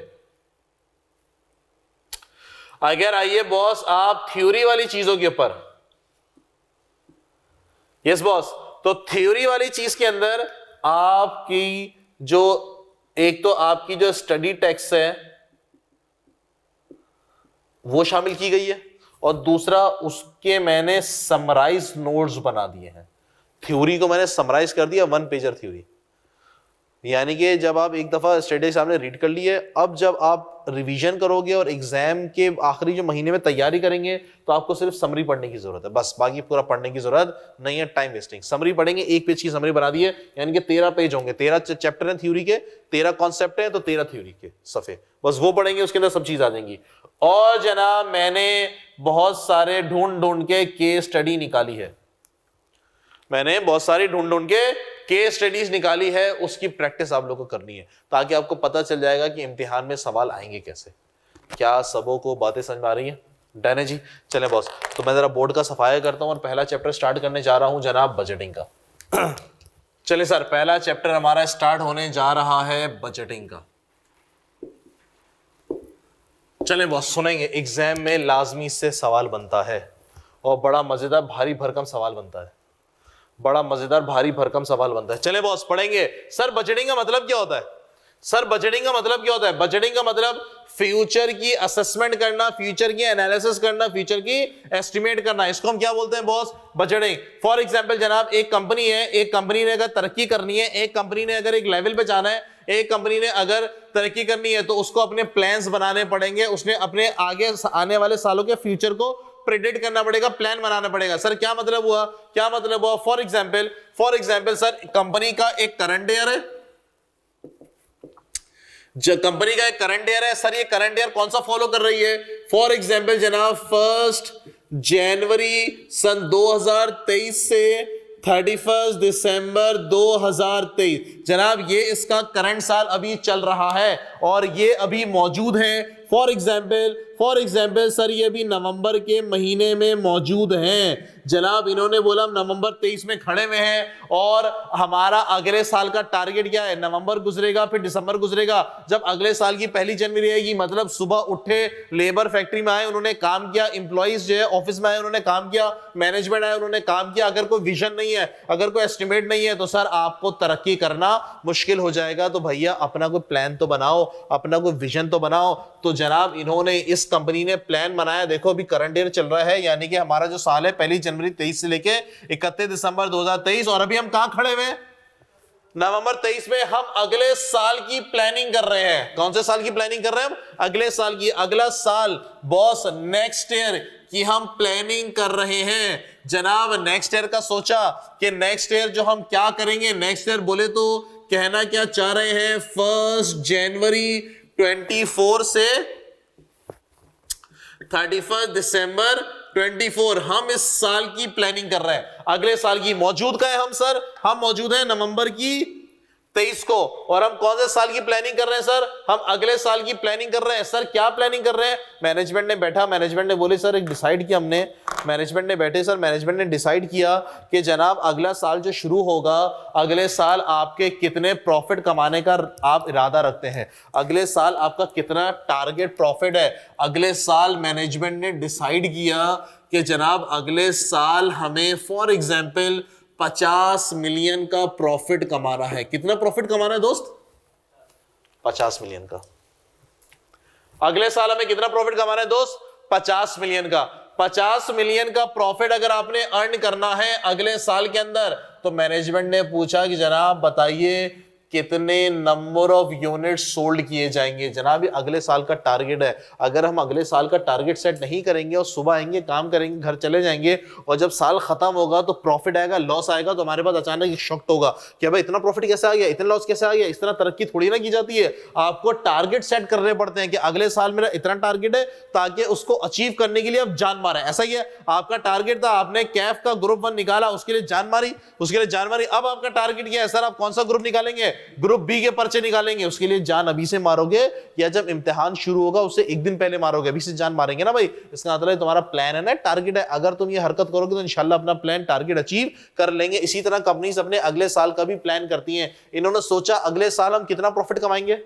अगर आइए बॉस आप थ्योरी वाली चीजों के ऊपर, यस बॉस, तो थ्योरी वाली चीज के अंदर आपकी जो एक तो आपकी जो स्टडी टेक्स्ट है वो शामिल की गई है, और दूसरा उसके मैंने समराइज नोट्स बना दिए हैं। थ्योरी को मैंने समराइज कर दिया 1 पेजर थ्योरी, यानी कि जब आप एक दफा स्टडी सामने रीड कर लिए, अब जब आप रिवीजन करोगे और एग्जाम के आखिरी जो महीने में तैयारी करेंगे तो आपको सिर्फ समरी पढ़ने की जरूरत है, बस बाकी पूरा पढ़ने की जरूरत नहीं है, टाइम वेस्टिंग। समरी पढ़ेंगे, 1 पेज की समरी बना दी है, यानी कि 13 पेज होंगे, 13 चैप्टर है थ्योरी के, 13 कॉन्सेप्ट है, तो 13 थ्योरी के सफे, बस वो पढ़ेंगे, उसके अंदर सब चीज आ जाएंगी। और जनाब मैंने बहुत सारे ढूंढ के केस स्टडी निकाली है, मैंने बहुत सारी ढूंढ के केस स्टडीज निकाली है, उसकी प्रैक्टिस आप लोगों को करनी है, ताकि आपको पता चल जाएगा कि इम्तिहान में सवाल आएंगे कैसे। क्या सबों को बातें समझ आ रही हैं? डन है जी। चले बॉस, तो मैं जरा बोर्ड का सफाया करता हूं और पहला चैप्टर स्टार्ट करने जा रहा हूं जनाब, बजटिंग का। चले सर, पहला चैप्टर हमारा स्टार्ट होने जा रहा है बजटिंग का। चले बॉस सुनेंगे, एग्जाम में लाजमी से सवाल बनता है और बड़ा मजेदार भारी भरकम सवाल बनता है, बड़ा मजेदार भारी भरकम सवाल बनता है। चले बॉस पढ़ेंगे। सर बजटिंग का मतलब क्या होता है? सर बजटिंग का मतलब क्या होता है? बजटिंग का मतलब फ्यूचर की असेसमेंट करना, फ्यूचर की एनालिसिस करना, फ्यूचर की एस्टिमेट करना, इसको हम क्या बोलते हैं बॉस? बजटिंग। फॉर एग्जांपल जनाब, एक कंपनी है, एक कंपनी ने अगर तरक्की करनी है, एक कंपनी ने अगर एक लेवल पे जाना है, एक कंपनी ने अगर तरक्की करनी है, तो उसको अपने प्लान्स बनाने पड़ेंगे, उसने अपने आगे आने वाले सालों के फ्यूचर को प्रेडिक्ट करना पड़ेगा, प्लान बनाना पड़ेगा। सर क्या मतलब हुआ? क्या मतलब हुआ? फॉर एग्जांपल सर कंपनी का एक करंट ईयर है, जो कंपनी का एक करंट ईयर है, सर ये करंट ईयर कौन सा फॉलो कर रही है? फॉर एग्जांपल जनाब 1 जनवरी सन 2023 से 31 दिसंबर 2023 जनाब, ये इसका करंट साल अभी चल रहा है और ये अभी मौजूद है। फॉर एग्जाम्पल सर ये भी नवंबर के महीने में मौजूद हैं जनाब। इन्होंने बोला हम नवंबर 23 में खड़े हुए हैं और हमारा अगले साल का टारगेट क्या है? नवंबर गुजरेगा, फिर दिसंबर गुजरेगा, जब अगले साल की पहली जनवरी आएगी, मतलब सुबह उठे, लेबर फैक्ट्री में आए, उन्होंने काम किया, इंप्लॉइज जो है ऑफिस में आए, उन्होंने काम किया, मैनेजमेंट आए, उन्होंने काम किया। अगर कोई विजन नहीं है, अगर कोई एस्टिमेट नहीं है, तो सर आपको तरक्की करना मुश्किल हो जाएगा। तो भैया अपना कोई प्लान तो बनाओ, अपना कोई विजन तो बनाओ। तो जनाब इन्होंने, इस कंपनी ने प्लान बनाया। देखो अभी करंट ईयर चल रहा है, यानी कि हमारा जो साल है 1 जनवरी 23 से लेके 31 दिसंबर 2023, और अभी हम कहां खड़े हुए? नवंबर 23 में। हम अगले साल की प्लानिंग कर रहे हैं। कौन से साल की प्लानिंग कर रहे हैं हम? अगले साल की। अगला साल बॉस नेक्स्ट ईयर की हम प्लानिंग कर रहे हैं जनाब। नेक्स्ट ईयर का सोचा कि नेक्स्ट ईयर जो हम क्या करेंगे, नेक्स्ट ईयर बोले तो कहना क्या चाह रहे हैं? 1 जनवरी 24 से 31 दिसंबर 24 हम इस साल की प्लानिंग कर रहे हैं। अगले साल की मौजूद का है हम सर, हम मौजूद हैं नवंबर की 23 को। और हम कौन से साल की प्लानिंग कर रहे हैं सर? हम अगले साल की प्लानिंग कर रहे हैं। सर क्या प्लानिंग कर रहे हैं? मैनेजमेंट ने बैठा, मैनेजमेंट ने बोले सर एक डिसाइड किया हमने, मैनेजमेंट ने बैठे सर, मैनेजमेंट ने डिसाइड किया कि जनाब अगला साल जो शुरू होगा, अगले साल आपके कितने प्रॉफिट कमाने का आप इरादा रखते हैं, अगले साल आपका कितना टारगेट प्रॉफिट है। अगले साल मैनेजमेंट ने डिसाइड किया कि जनाब अगले साल हमें फॉर एग्जाम्पल 50 मिलियन का प्रॉफिट कमाना है। कितना प्रॉफिट कमाना है दोस्त? 50 मिलियन का। अगले साल हमें कितना प्रॉफिट कमाना है दोस्त? 50 मिलियन का। 50 मिलियन का प्रॉफिट अगर आपने अर्न करना है अगले साल के अंदर, तो मैनेजमेंट ने पूछा कि जनाब बताइए कितने नंबर ऑफ यूनिट सोल्ड किए जाएंगे। जनाब ये अगले साल का टारगेट है। अगर हम अगले साल का टारगेट सेट नहीं करेंगे और सुबह आएंगे, काम करेंगे, घर चले जाएंगे, और जब साल खत्म होगा तो प्रॉफिट आएगा, लॉस आएगा, तो हमारे पास अचानक शॉक होगा कि भाई इतना प्रॉफिट कैसे आ गया, इतना लॉस कैसे आ गया। इस तरह तरक्की थोड़ी ना की जाती है। आपको टारगेट सेट करने पड़ते हैं कि अगले साल मेरा इतना टारगेट है, ताकि उसको अचीव करने के लिए आप जान मारें। ऐसा ही है, आपका टारगेट था, आपने कैफ का ग्रुप 1 निकाला, उसके लिए जान मारी, उसके लिए जान मारी। अब आपका टारगेट क्या है? सर आप कौन सा ग्रुप निकालेंगे? ग्रुप बी के पर्चे निकालेंगे। उसके लिए जान अभी से मारोगे या जब इम्तिहान शुरू होगा उससे एक दिन पहले मारोगे? अभी से जान मारेंगे ना भाई। इसका मतलब तुम्हारा प्लान है ना, टारगेट है। अगर तुम ये हरकत करोगे तो इंशाल्लाह अपना प्लान टारगेट अचीव कर लेंगे। इसी तरह कंपनीज अपने अगले साल का भी प्लान करती हैं। इन्होंने सोचा अगले साल हम कितना प्रॉफिट कमाएंगे।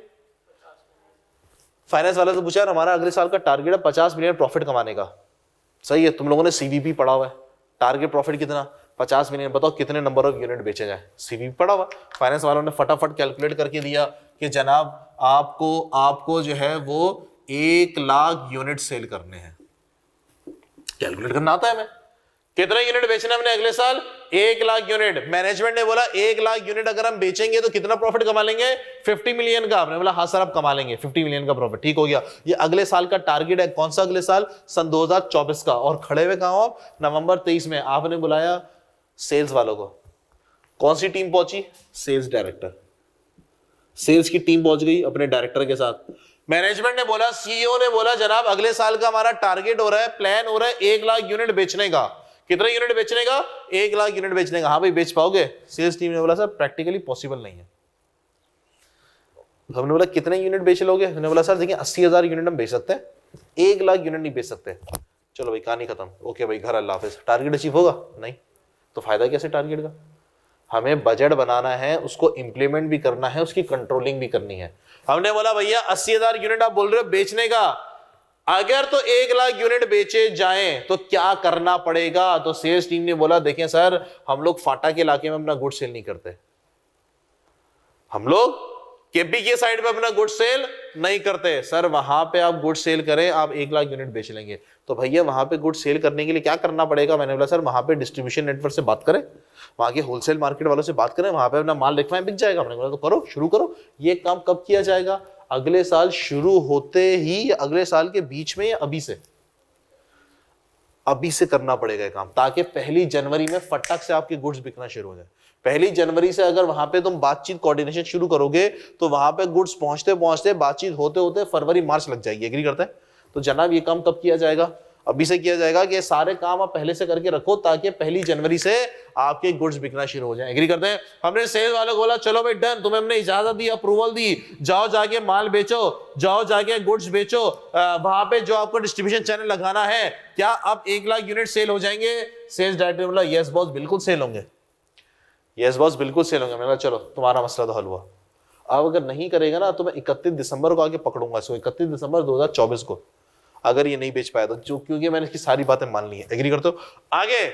फाइनेंस वाले तो पूछा हमारा अगले साल का टारगेट है 50 मिलियन प्रॉफिट कमाने का। सही है, तुम लोगों ने सीवीपी पढ़ा हुआ है, टारगेट प्रॉफिट कितना? 50 मिलियन। बताओ कितने नंबर ऑफ यूनिट बेचे जाए? सीवीपी पढ़ा हुआ। फाइनेंस वालों ने फटाफट कैलकुलेट करके दिया कि जनाब आपको जो है वो 1 लाख यूनिट सेल करने हैं। कैलकुलेट करना आता है हमें। कितने यूनिट बेचना हमने अगले साल? 1 लाख यूनिट। मैनेजमेंट ने बोला 1 लाख यूनिट अगर हम बेचेंगे तो कितना प्रॉफिट कमा लेंगे? 50 मिलियन का। आपने बोला हाँ सर आप कमा लेंगे 50 मिलियन का प्रॉफिट। ठीक हो गया, ये अगले साल का टारगेट है। कौन सा अगले साल? सन 2024 का। और खड़े हुए कहां आप? नवंबर 23 में। आपने बुलाया सेल्स वालों को। कौन सी टीम पहुंची? Sales director. सेल्स की टीम पहुंच गई अपने डायरेक्टर के साथ। मैनेजमेंट ने बोला, सीईओ ने बोला जनाब अगले साल का हमारा टारगेट हो रहा है, प्लान हो रहा है 1 लाख यूनिट बेचने का। कितने यूनिट बेचने का? 1 लाख यूनिट बेचने का। हाँ भाई बेच पाओगे? सेल्स टीम ने बोला सर प्रैक्टिकली पॉसिबल नहीं है। हमने बोला कितने यूनिट बेच लोगे? हमने बोला सर देखिए 80,000 यूनिट हम बेच सकते हैं, 1 लाख यूनिट नहीं बेच सकते। चलो भाई कहानी खत्म। ओके भाई घर अल्लाह हाफिज। टारगेट अचीव होगा? नहीं। तो फायदा कैसे टारगेट का? हमें बजट बनाना है, उसको इंप्लीमेंट भी करना है, उसकी कंट्रोलिंग भी करनी है। हमने बोला भैया 80,000 यूनिट आप बोल रहे हो बेचने का, अगर तो 1 लाख यूनिट बेचे जाएं तो क्या करना पड़ेगा? तो सेल्स टीम ने बोला देखें सर हम लोग फाटा के इलाके में अपना गुड सेल नहीं करते, हम लोग केपी के साइड पे अपना गुड सेल नहीं करते। सर वहां पे आप गुड सेल करें, आप 1 लाख यूनिट बेच लेंगे। तो भैया वहां पे गुड सेल करने के लिए क्या करना पड़ेगा? मैंने बोला सर वहां पे डिस्ट्रीब्यूशन नेटवर्क से बात करें, वहां के होलसेल मार्केट वालों से बात करें, वहां पे अपना माल लिखवाएं, बिक जाएगा। मैंने बोला तो करो, शुरू करो। ये काम कब किया जाएगा? अगले साल शुरू होते ही, अगले साल के बीच में, या अभी से? अभी से करना पड़ेगा ये काम, ताकि 1 जनवरी में फटाक से आपके गुड्स बिकना शुरू हो जाए। 1 जनवरी से अगर वहां पे तुम बातचीत कोऑर्डिनेशन शुरू करोगे तो वहां पे गुड्स पहुंचते पहुंचते बातचीत होते होते फरवरी मार्च लग जाएगी। एग्री करते हैं? तो जनाब ये काम कब किया जाएगा? अभी से किया जाएगा कि सारे काम आप पहले से करके रखो ताकि 1 जनवरी से आपके गुड्स बिकना शुरू हो जाए। एग्री करते हैं? हमने सेल्स वालों को बोला चलो भाई डन, तुम्हें हमने इजाजत दी, अप्रूवल दी, जाओ जाके माल बेचो, जाओ जाके गुड्स बेचो, वहां पे जो आपको डिस्ट्रीब्यूशन चैनल लगाना है, क्या अब 1 लाख यूनिट सेल हो जाएंगे? सेल्स डायरेक्टर बोला यस बॉस बिल्कुल सेल होंगे, यस बॉस बिल्कुल सेल होंगे। मैंने कहा चलो तुम्हारा मसला तो हल हुआ। अब अगर नहीं करेगा ना तो मैं 31 दिसंबर को आके पकड़ूंगा इसको, 31 दिसंबर 2024 को, अगर ये नहीं बेच पाया तो, जो क्योंकि मैंने इसकी सारी बातें मान ली है। एग्री करते हो? आगे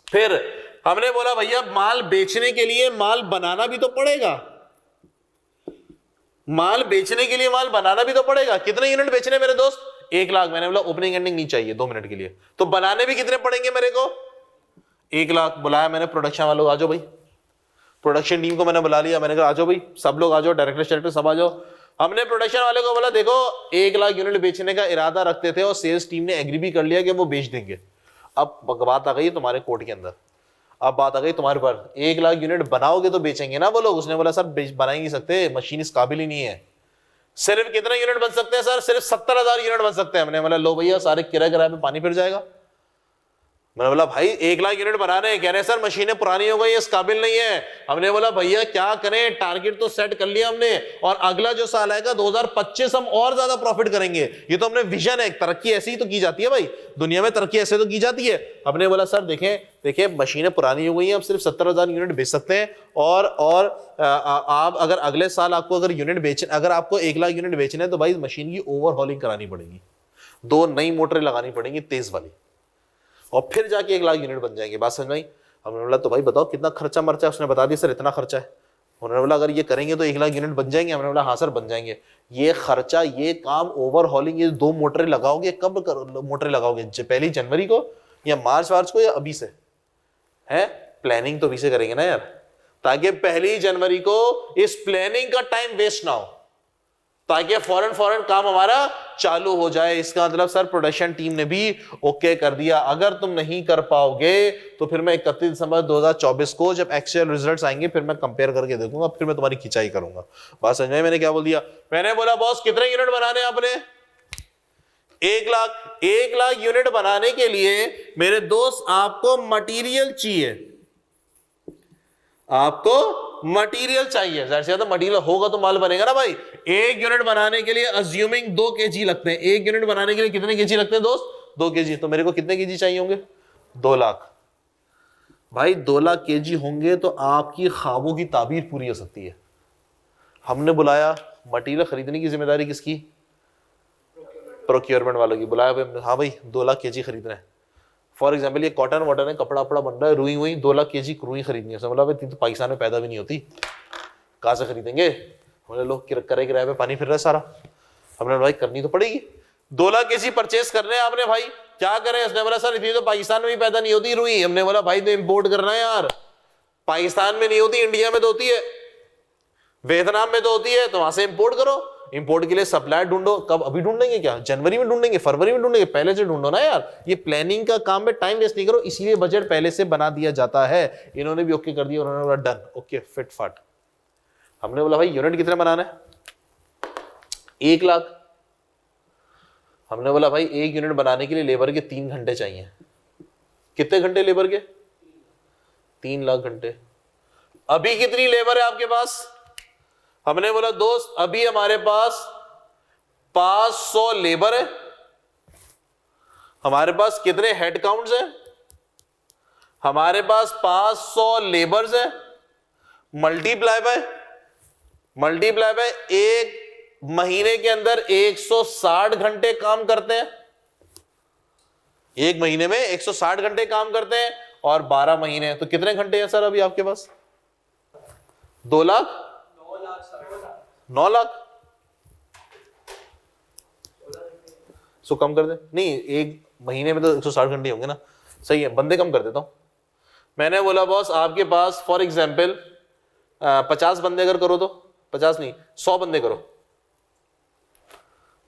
फिर हमने बोला भैया माल बेचने के लिए माल बनाना भी तो पड़ेगा, माल बेचने के लिए माल बनाना भी तो पड़ेगा। कितने यूनिट बेचने मेरे दोस्त? 1 लाख। मैंने बोला ओपनिंग एंडिंग नहीं चाहिए 2 मिनट के लिए, तो बनाने भी कितने पड़ेंगे मेरे को? 1 लाख। बुलाया मैंने प्रोडक्शन वालों, आ जाओ भाई। प्रोडक्शन टीम को मैंने बुला लिया, मैंने कहा आ जाओ भाई, सब लोग आ जाओ, डायरेक्टर सब आ जाओ। हमने प्रोडक्शन वाले को बोला देखो 1 लाख यूनिट बेचने का इरादा रखते थे और सेल्स टीम ने एग्री भी कर लिया कि वो बेच देंगे। अब बात आ गई तुम्हारे कोर्ट के अंदर, अब बात आ गई तुम्हारे पर, 1 लाख यूनिट बनाओगे तो बेचेंगे ना वो लोग। उसने बोला सर बना ही नहीं सकते, मशीन इस काबिल ही नहीं है। सिर्फ कितने यूनिट बन सकते हैं सर? सिर्फ 70,000 यूनिट बन सकते हैं। हमने बोला लो भैया सारे किराए किराए पे पानी फिर जाएगा। मैंने बोला भाई 1 लाख यूनिट बनाने हैं, कह रहे सर मशीनें पुरानी हो गई, इस काबिल नहीं है। हमने बोला भैया क्या करें, टारगेट तो सेट कर लिया हमने, और अगला जो साल आएगा 2025 हम और ज्यादा प्रॉफिट करेंगे। ये तो हमने विजन है, तरक्की ऐसी ही तो की जाती है भाई, दुनिया में तरक्की ऐसे तो की जाती है। हमने बोला सर देखें मशीनें पुरानी हो गई हैं, अब सिर्फ 70,000 यूनिट बेच सकते हैं, और आप अगर अगले साल आपको अगर आपको 1 लाख यूनिट बेचने हैं तो भाई मशीन की ओवरहॉलिंग करानी पड़ेगी, 2 नई मोटरें लगानी पड़ेंगी तेज वाली, और फिर जाके 1 लाख यूनिट बन जाएंगे। बात समझ में आई? हमने बोला तो भाई बताओ कितना खर्चा मर्चा है? उसने बता दिया सर इतना खर्चा है। उन्होंने बोला अगर ये करेंगे तो 1 लाख यूनिट बन जाएंगे? हमने बोला हाँ सर बन जाएंगे। ये खर्चा, ये काम, ओवरहॉलिंग, ये 2 मोटरें लगाओगे, कब मोटरें लगाओगे? 1 जनवरी को या मार्च को या अभी से? है प्लानिंग तो अभी से करेंगे ना यार, ताकि 1 जनवरी को इस प्लानिंग का टाइम वेस्ट ना हो, ताकि फौरन काम हमारा चालू हो जाए। इसका मतलब सर प्रोडक्शन टीम ने भी ओके कर दिया। अगर तुम नहीं कर पाओगे तो फिर मैं 31 दिसंबर 2024 को जब एक्चुअल रिजल्ट्स आएंगे फिर मैं कंपेयर करके देखूंगा, फिर मैं तुम्हारी खिंचाई करूंगा। बात समझ में? मैंने क्या बोल दिया? मैंने बोला बॉस कितने यूनिट बनाने आपने? 1 लाख। 1 लाख यूनिट बनाने के लिए मेरे दोस्त आपको मटीरियल चाहिए, आपको मटेरियल चाहिए। जाहिर सी बात है मटेरियल होगा तो माल बनेगा ना भाई। 1 यूनिट बनाने के लिए अज्यूमिंग 2 kg लगते हैं। 1 यूनिट बनाने के लिए कितने kg लगते हैं दोस्त? 2 kg। तो मेरे को कितने kg चाहिए होंगे? 2 लाख। भाई 2 लाख kg होंगे तो आपकी ख्वाबों की ताबीर पूरी हो सकती है। हमने बुलाया, मटेरियल खरीदने की जिम्मेदारी किसकी? प्रोक्योरमेंट वालों की। बुलाया, हाँ भाई 2 लाख kg खरीदना है। फॉर एग्जाम्पल ये कॉटन वॉटन है, कपड़ा वपड़ा बन रहा है, रुई हुई 2 लाख kg रुई खरीदनी है। बोला भाई तो पाकिस्तान में पैदा भी नहीं होती, कहाँ से खरीदेंगे? बोले लोग किराए पे पानी फिर रहा है सारा। हमने भाई करनी तो पड़ेगी, 2 लाख kg परचेस करने हैं आपने, भाई क्या करें? उसने बोला सर इतनी तो पाकिस्तान में भी पैदा नहीं होती रुई। हमने बोला भाई तो इम्पोर्ट करना है यार, पाकिस्तान में नहीं होती, इंडिया में तो होती है, वियतनाम में तो होती है, तो वहां से इम्पोर्ट करो। इंपोर्ट के लिए सप्लायर ढूंढो। कब? अभी ढूंढेंगे क्या? जनवरी में ढूंढेंगे, फरवरी में ढूंढेंगे? पहले से ढूंढो ना यार। ये प्लानिंग का काम में टाइम वेस्ट नहीं करो, इसीलिए बजट पहले से बना दिया जाता है। इन्होंने भी ओके कर दिया, उन्होंने बोला डन, ओके फिट फाट। हमने बोला भाई यूनिट कितने बनाना है? 1 लाख। हमने बोला भाई 1 यूनिट बनाने के लिए लेबर के 3 घंटे चाहिए। कितने घंटे लेबर के? 3 लाख घंटे। अभी कितनी लेबर है आपके पास? हमने बोला दोस्त अभी हमारे पास 500 लेबर है। हमारे पास कितने हेड काउंट्स हैं? हमारे पास 500 लेबर्स है, मल्टीप्लाई बाय 1 महीने के अंदर 160 घंटे काम करते हैं। 1 महीने में 160 घंटे काम करते हैं, और 12 महीने, तो कितने घंटे हैं सर अभी आपके पास? 2 लाख? 9 लाख। सो कम कर दे। नहीं 1 महीने में तो 160 घंटे होंगे ना, सही है, बंदे कम कर देता हूं। मैंने बोला बॉस आपके पास फॉर एग्जाम्पल 50 बंदे अगर करो तो, 50 नहीं 100 बंदे करो।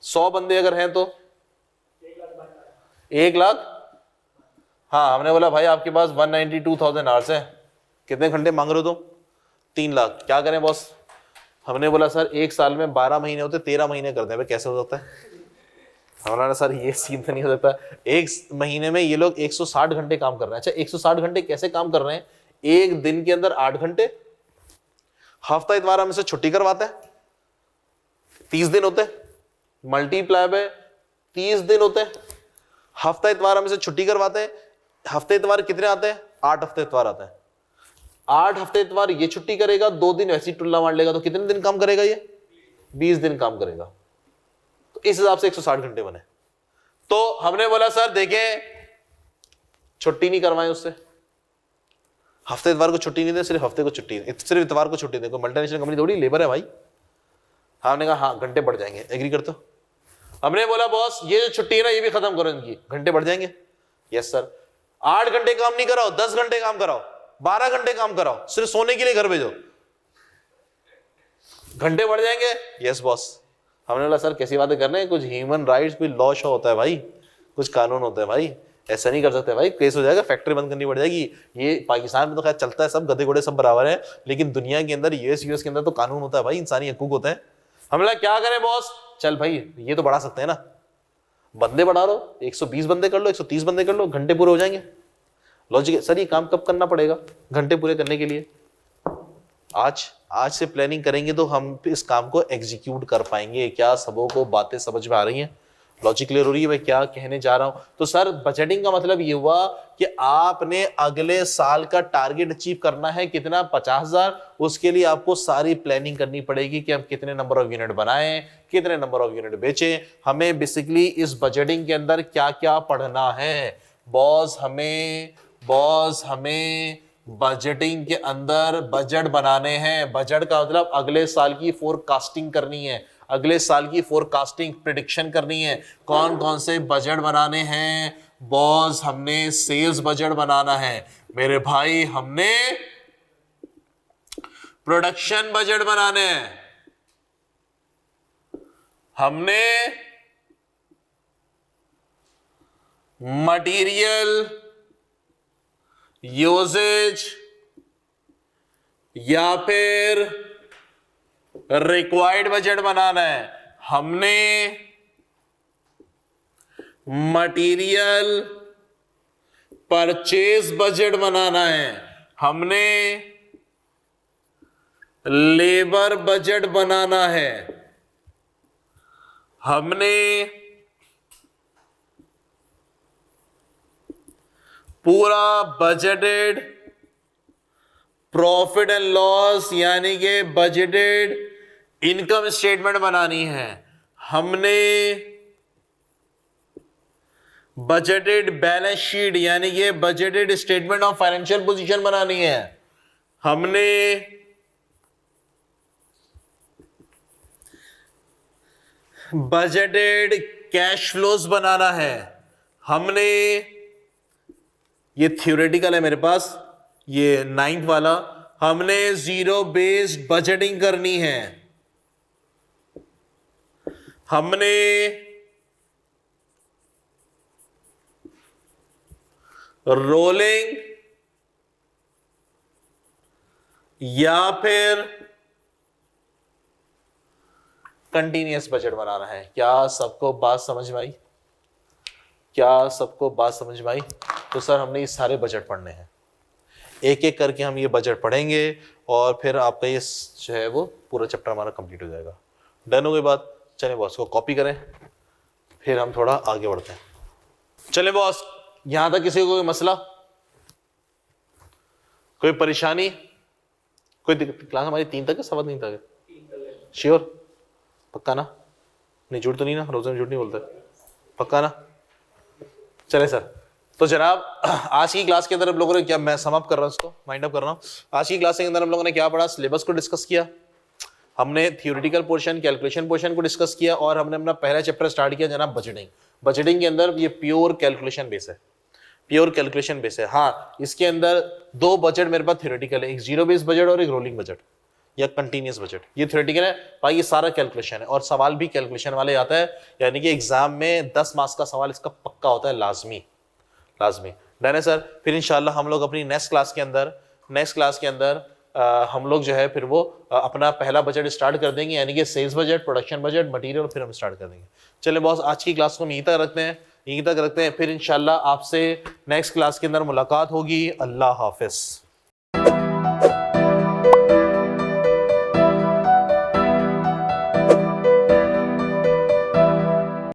100 बंदे अगर हैं तो 1 लाख। हाँ हमने बोला भाई आपके पास 192,000 आवर्स है, कितने घंटे मांग रहे हो तुम? 3 लाख। क्या करें बॉस? हमने बोला सर 1 साल में 12 महीने होते, 13 महीने कर दें। कैसे हो सकता है? हमारा सर ये सीन तो नहीं हो सकता। 1 महीने में ये लोग 160 घंटे काम कर रहे हैं। अच्छा 160 घंटे कैसे काम कर रहे हैं? 1 दिन के अंदर 8 घंटे, हफ्ता इतवार हम इसे छुट्टी करवाते हैं, 30 दिन होते हैं, मल्टीप्लाई बाय 30 दिन होते हैं। हफ्ता इतवार हम इसे छुट्टी करवाते हैं। हफ्ते इतवार कितने आते हैं? 8 हफ्ते इतवार आते हैं। 8 हफ्ते इतवार ये छुट्टी करेगा, 2 दिन वैसी टुल्ला मार लेगा, तो कितने दिन काम करेगा ये? 20 दिन काम करेगा। तो इस हिसाब से 160 घंटे बने। तो हमने बोला सर देखें छुट्टी नहीं करवाएं उससे, हफ्ते इतवार को छुट्टी नहीं दे, सिर्फ हफ्ते को छुट्टी, सिर्फ इतवार को छुट्टी दे। कोई मल्टीनेशनल कंपनी थोड़ी, लेबर है भाई। हमने कहा हाँ घंटे बढ़ जाएंगे, एग्री करते हो? हमने बोला बॉस ये जो छुट्टी है ना ये भी खत्म करो, इनकी घंटे बढ़ जाएंगे। Yes sir. 8 घंटे काम नहीं कराओ, 10 घंटे काम कराओ, 12 घंटे काम कराओ, सिर्फ सोने के लिए घर भेजो, घंटे बढ़ जाएंगे। Yes boss. हमने बोला सर कैसी बातें कर रहे हैं? कुछ ह्यूमन राइट्स, कोई लॉ शो होता है भाई, कुछ कानून होता है भाई, ऐसा नहीं कर सकते भाई, केस हो जाएगा, फैक्ट्री बंद करनी पड़ जाएगी। ये पाकिस्तान में तो खैर चलता है, सब गधे घोड़े सब बराबर है, लेकिन दुनिया के अंदर यूएस के अंदर तो कानून होता है भाई, इंसानी हकूक होते हैं। हमने बोला क्या करें बॉस? चल भाई ये तो बढ़ा सकते हैं ना, बंदे बढ़ा लो, 120 बंदे कर लो, 130 बंदे कर लो, घंटे पूरे हो जाएंगे। लॉजिक सर ये काम कब करना पड़ेगा घंटे पूरे करने के लिए? आज से प्लानिंग करेंगे तो हम इस काम को एग्जीक्यूट कर पाएंगे। क्या सबों को बातें समझ में आ रही हैं? लॉजिक क्लियर हो रही है मैं क्या कहने जा रहा हूं? तो सर बजटिंग का मतलब ये हुआ कि आपने अगले साल का टारगेट अचीव करना है कितना, 50,000। उसके लिए आपको सारी प्लानिंग करनी पड़ेगी कि हम कितने नंबर ऑफ यूनिट बनाएं, कितने नंबर ऑफ यूनिट बेचें। हमें बेसिकली इस बजटिंग के अंदर क्या क्या पढ़ना है बॉस, हमें बजटिंग के अंदर बजट बनाने हैं। बजट का मतलब अगले साल की फोरकास्टिंग करनी है, अगले साल की फोरकास्टिंग प्रिडिक्शन करनी है। कौन कौन से बजट बनाने हैं बॉस? हमने सेल्स बजट बनाना है मेरे भाई, हमने प्रोडक्शन बजट बनाने हैं, हमने मटेरियल यूजेज या फिर रिक्वायर्ड बजट बनाना है। हमने मटेरियल परचेज बजट बनाना है, हमने लेबर बजट बनाना है, हमने पूरा बजटेड प्रॉफिट एंड लॉस यानी कि बजटेड इनकम स्टेटमेंट बनानी है, हमने बजटेड बैलेंस शीट यानी कि budgeted statement of financial position बनानी है, हमने बजटेड कैश फ्लोज बनाना है, हमने ये थ्योरेटिकल है मेरे पास, ये 9th वाला, हमने जीरो बेस्ड बजटिंग करनी है, हमने रोलिंग या फिर कंटिन्यूअस बजट बनाना है। क्या सबको बात समझ में आई? क्या सबको बात समझ में आई? तो सर हमने ये सारे बजट पढ़ने हैं, एक एक करके हम ये बजट पढ़ेंगे और फिर आपका ये जो है वो पूरा चैप्टर हमारा कंप्लीट हो जाएगा। डन हो गई बात? चलें बॉस को कॉपी करें, फिर हम थोड़ा आगे बढ़ते हैं। चलें बॉस, यहां तक किसी को कोई मसला, कोई परेशानी, कोई दिक्कत? क्लास हमारी 3 तक है, 3:15 तक है? श्योर? पक्का ना? नहीं झूठ तो नहीं ना? रोज़ में झूठ नहीं बोलते? पक्का ना? चले सर, तो जनाब आज की क्लास के अंदर हम लोगों ने क्या, मैं समाप्त कर रहा हूं इसको, माइंड अप कर रहा हूं। आज की क्लास के अंदर हम लोगों ने क्या पढ़ा? सिलेबस को डिस्कस किया, हमने थियोरेटिकल पोर्शन, कैलकुलेशन पोर्शन को डिस्कस किया और हमने अपना पहला चैप्टर स्टार्ट किया जनाब बजटिंग। बजटिंग के अंदर ये प्योर कैलकुलेशन बेस है, प्योर कैलकुलेशन बेस है। हाँ, इसके अंदर 2 बजट मेरे पास थियोरेटिकल है, एक जीरो बेस्ड बजट और एक रोलिंग बजट या कंटिन्यूअस बजट। ये थियोरेटिकल है भाई, ये सारा कैलकुलेशन है और सवाल भी कैलकुलेशन वाले आता है, यानी कि एग्जाम में 10 मार्क्स का सवाल इसका पक्का होता है, लाजमी लाजमी। डन है सर? फिर इंशाल्लाह हम लोग अपनी नेक्स्ट क्लास के अंदर हम लोग जो है फिर वो अपना पहला बजट स्टार्ट कर देंगे, यानी कि sales budget, production budget, material, फिर हम स्टार्ट कर देंगे। चले बॉस, आज की क्लास को हम यहीं तक रखते हैं, फिर इंशाल्लाह आपसे नेक्स्ट क्लास के अंदर मुलाकात होगी। अल्लाह हाफिज।